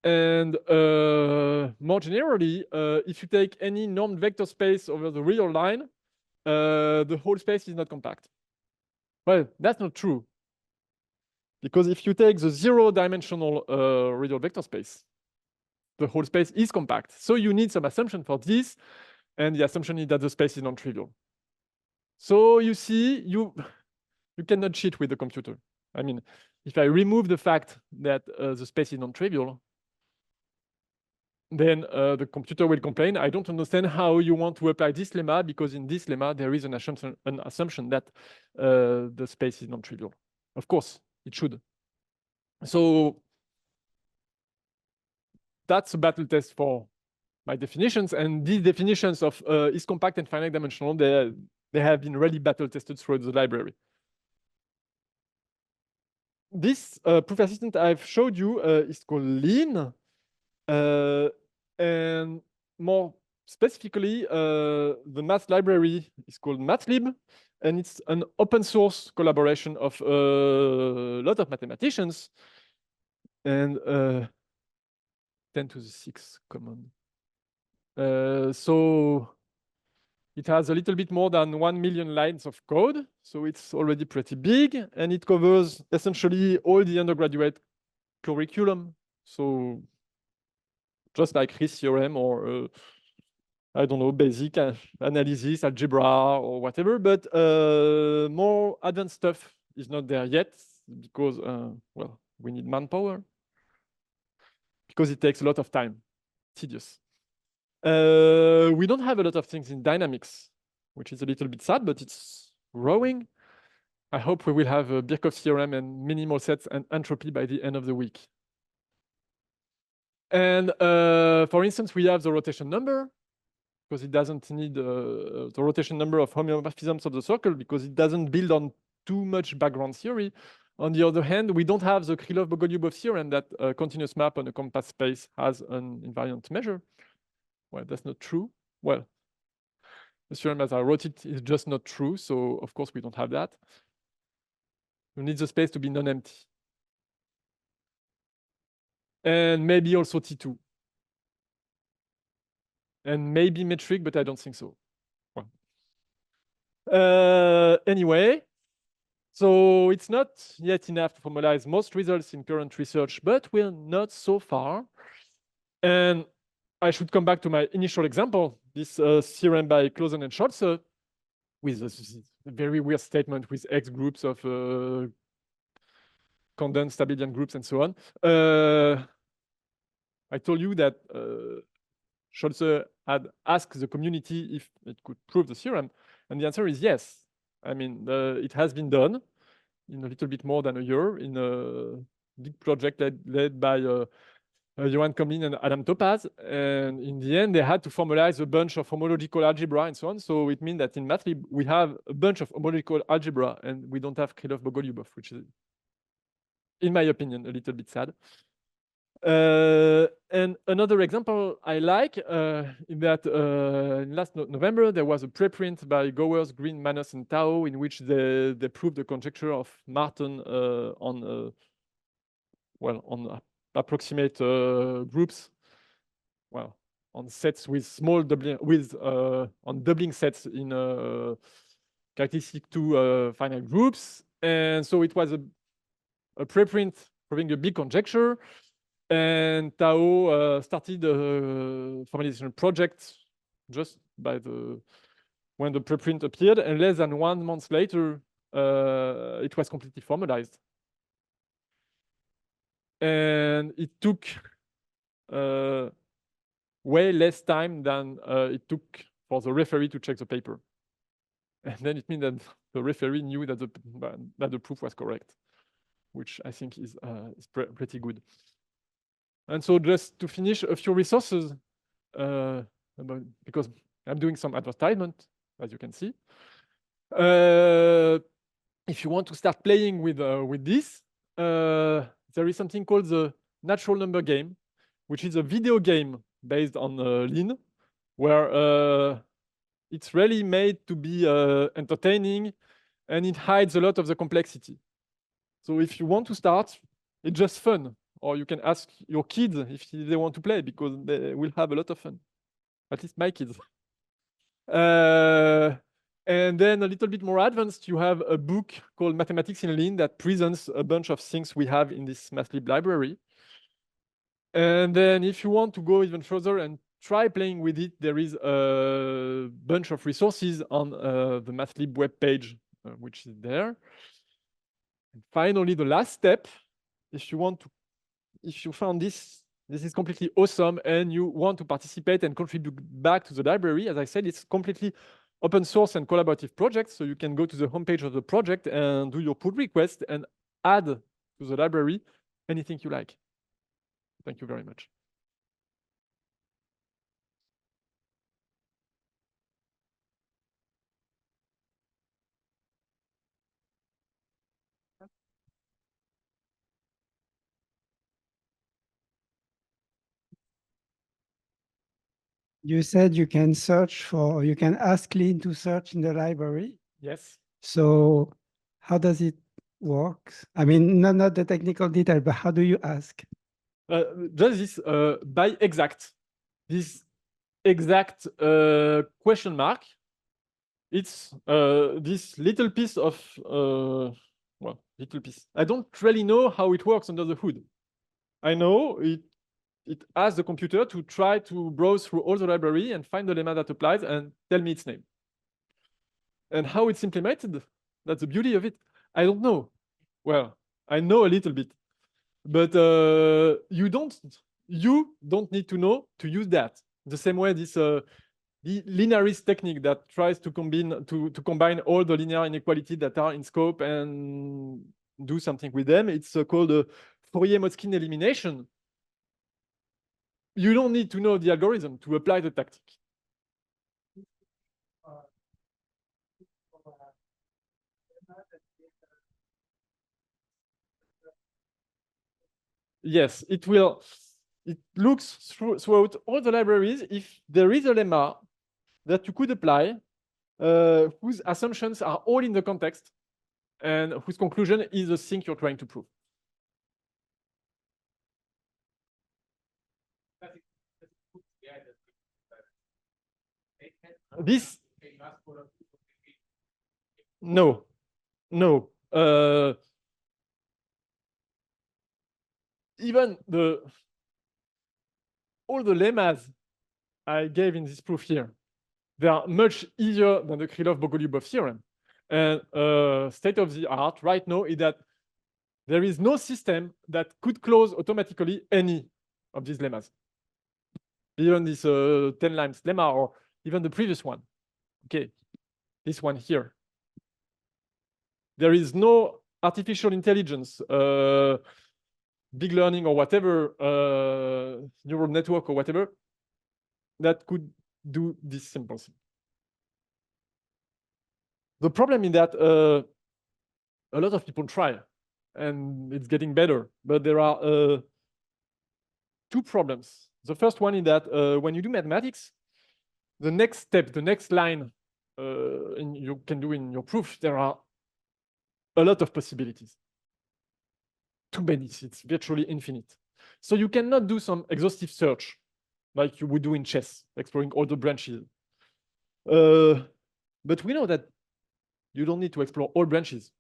And more generally, if you take any normed vector space over the radial line, the whole space is not compact. Well, that's not true. Because if you take the zero-dimensional radial vector space, the whole space is compact. So you need some assumption for this, and the assumption is that the space is non-trivial. So you see, you cannot cheat with the computer. I mean, if I remove the fact that the space is non-trivial, then the computer will complain, I don't understand how you want to apply this lemma, because in this lemma, there is an assumption that the space is non-trivial. Of course, it should. So that's a battle test for my definitions. And these definitions of is compact and finite dimensional, they have been really battle tested throughout the library. This proof assistant I've showed you is called Lin. And more specifically, the math library is called MathLib, and it's an open source collaboration of a lot of mathematicians, and 10 to the 6 command. So it has a little bit more than 1 million lines of code, so it's already pretty big, and it covers essentially all the undergraduate curriculum. So just like his theorem or I don't know, basic analysis, algebra or whatever, but more advanced stuff is not there yet because, well, we need manpower because it takes a lot of time, tedious. We don't have a lot of things in dynamics, which is a little bit sad, but it's growing. I hope we will have a Birkhoff theorem and minimal sets and entropy by the end of the week. And for instance, we have the rotation number, because it doesn't need the rotation number of homeomorphisms of the circle, because it doesn't build on too much background theory. On the other hand, we don't have the Krylov-Bogolyubov theorem that a continuous map on a compact space has an invariant measure. Well, that's not true. Well, the theorem as I wrote it is just not true, so of course we don't have that. You need the space to be non-empty. And maybe also T2. And maybe metric, but I don't think so. Well. Anyway, so it's not yet enough to formalize most results in current research, but we're not so far. And I should come back to my initial example, this theorem by Clausen and Scholze, with a very weird statement with X groups of condensed abelian groups and so on. I told you that Scholze had asked the community if it could prove the theorem, and the answer is yes. I mean, it has been done. in a little bit more than a year in a big project led by Johan Comlin and Adam Topaz. And in the end, they had to formalize a bunch of homological algebra and so on. So it means that in MATLib, we have a bunch of homological algebra and we don't have Krylov-Bogoliubov, which is, in my opinion, a little bit sad. And another example I like is that last November, there was a preprint by Gowers, Green, Manus, and Tao in which they proved the conjecture of Martin on approximate groups, well, on sets with small doubling, on doubling sets in characteristic to finite groups. And so it was a preprint proving a big conjecture. And Tao started a formalization project just by when the preprint appeared, and less than 1 month later, it was completely formalized. And it took way less time than it took for the referee to check the paper. And then it means that the referee knew that the proof was correct, which I think is pretty good. And so just to finish, a few resources, because I'm doing some advertisement, as you can see. If you want to start playing with this, there is something called the natural number game, which is a video game based on Lean, where it's really made to be entertaining, and it hides a lot of the complexity. So if you want to start, it's just fun. Or you can ask your kids if they want to play, because they will have a lot of fun. At least my kids. And then a little bit more advanced, you have a book called Mathematics in Lean that presents a bunch of things we have in this MATLib library. And then if you want to go even further and try playing with it, there is a bunch of resources on the MATLib web page, which is there. And finally, the last step, if you found this is completely awesome and you want to participate and contribute back to the library, as I said, it's completely open source and collaborative project. So you can go to the homepage of the project and do your pull request and add to the library anything you like. Thank you very much. You said you can you can ask Lean to search in the library. Yes. So how does it work? I mean, not the technical detail, but how do you ask? Just this by exact. This exact question mark. It's this little piece of, little piece. I don't really know how it works under the hood. I know it asks the computer to try to browse through all the library and find the lemma that applies and tell me its name. And how it's implemented, that's the beauty of it. I don't know. Well, I know a little bit, but you don't need to know to use that. The same way this the linearist technique that tries to combine all the linear inequality that are in scope and do something with them. It's called a Fourier-Motzkin elimination. You don't need to know the algorithm to apply the tactic. Yes, it will. It looks throughout all the libraries if there is a lemma that you could apply, whose assumptions are all in the context, and whose conclusion is the thing you're trying to prove. This no. Even all the lemmas I gave in this proof here, they are much easier than the Krylov-Bogoliubov theorem. And state of the art right now is that there is no system that could close automatically any of these lemmas. Even this 10 lines lemma, or even the previous one. Okay, this one here. There is no artificial intelligence, big learning or whatever, neural network or whatever, that could do this simple thing. The problem is that a lot of people try, and it's getting better, but there are two problems. The first one is that when you do mathematics, the next step, the next line you can do in your proof, there are a lot of possibilities. Too many, it's virtually infinite. So you cannot do some exhaustive search like you would do in chess, exploring all the branches. But we know that you don't need to explore all branches.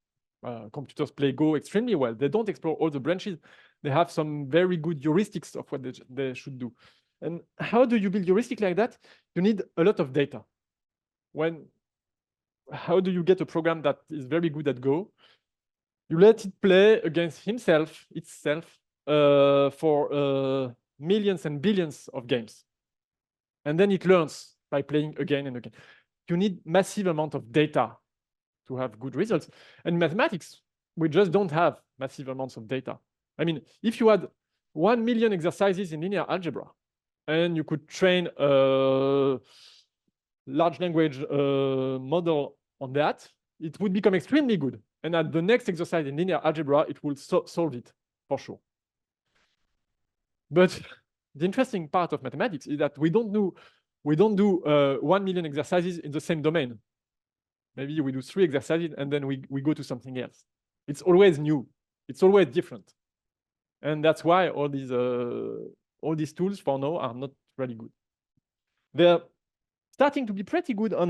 Computers play Go extremely well. They don't explore all the branches. They have some very good heuristics of what they should do. And how do you build heuristic like that? You need a lot of data. How do you get a program that is very good at Go? You let it play against itself, for millions and billions of games. And then it learns by playing again and again. You need massive amount of data to have good results. And in mathematics, we just don't have massive amounts of data. I mean, if you had 1 million exercises in linear algebra, and you could train a large language model on that, it would become extremely good. And at the next exercise in linear algebra, it will solve it for sure. But the interesting part of mathematics is that we don't do 1 million exercises in the same domain. Maybe we do 3 exercises and then we go to something else. It's always new. It's always different. And that's why all these tools for now are not really good. They're starting to be pretty good on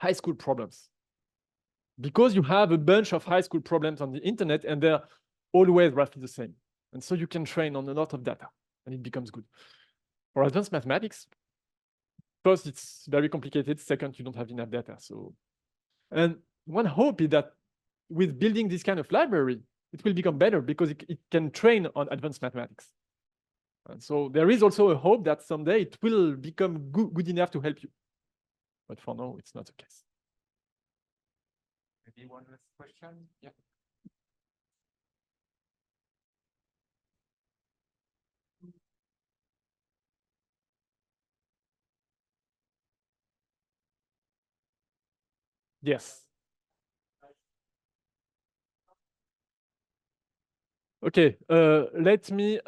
high school problems, because you have a bunch of high school problems on the internet and they're always roughly the same. And so you can train on a lot of data and it becomes good. For advanced mathematics, first, it's very complicated. Second, you don't have enough data. And one hope is that with building this kind of library, it will become better because it can train on advanced mathematics. And so there is also a hope that someday it will become good enough to help you. But for now, it's not the case. Maybe one last question. Yeah. Yes. Okay. Let me.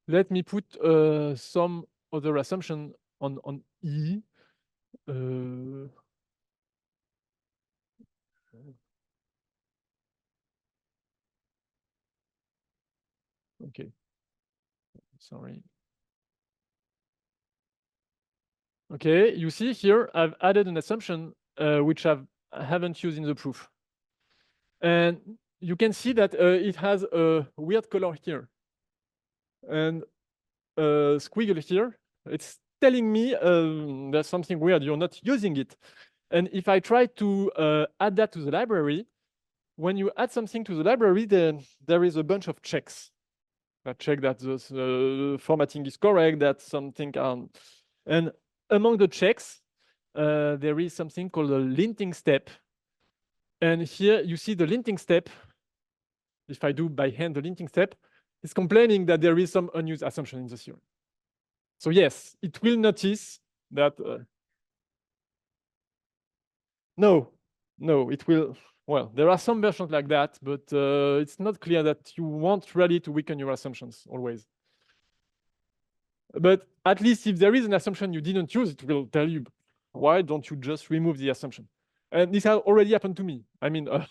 Let me put some other assumption on E. Okay. Sorry. Okay, you see here I've added an assumption which I haven't used in the proof. And you can see that it has a weird color here and a squiggle here. It's telling me there's something weird, you're not using it. And if I try to add that to the library, when you add something to the library, then there is a bunch of checks that check that the formatting is correct, that something and among the checks, there is something called a linting step. And here you see the linting step. If I do by hand the linting step, it's complaining that there is some unused assumption in the theorem. So yes, it will notice that. No, it will. Well, there are some versions like that, but it's not clear that you want really to weaken your assumptions always. But at least if there is an assumption you didn't use, it will tell you, why don't you just remove the assumption? And this has already happened to me. I mean, I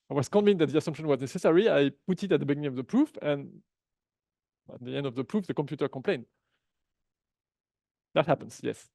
was convinced that the assumption was necessary. I put it at the beginning of the proof, and at the end of the proof, the computer complained. That happens, yes.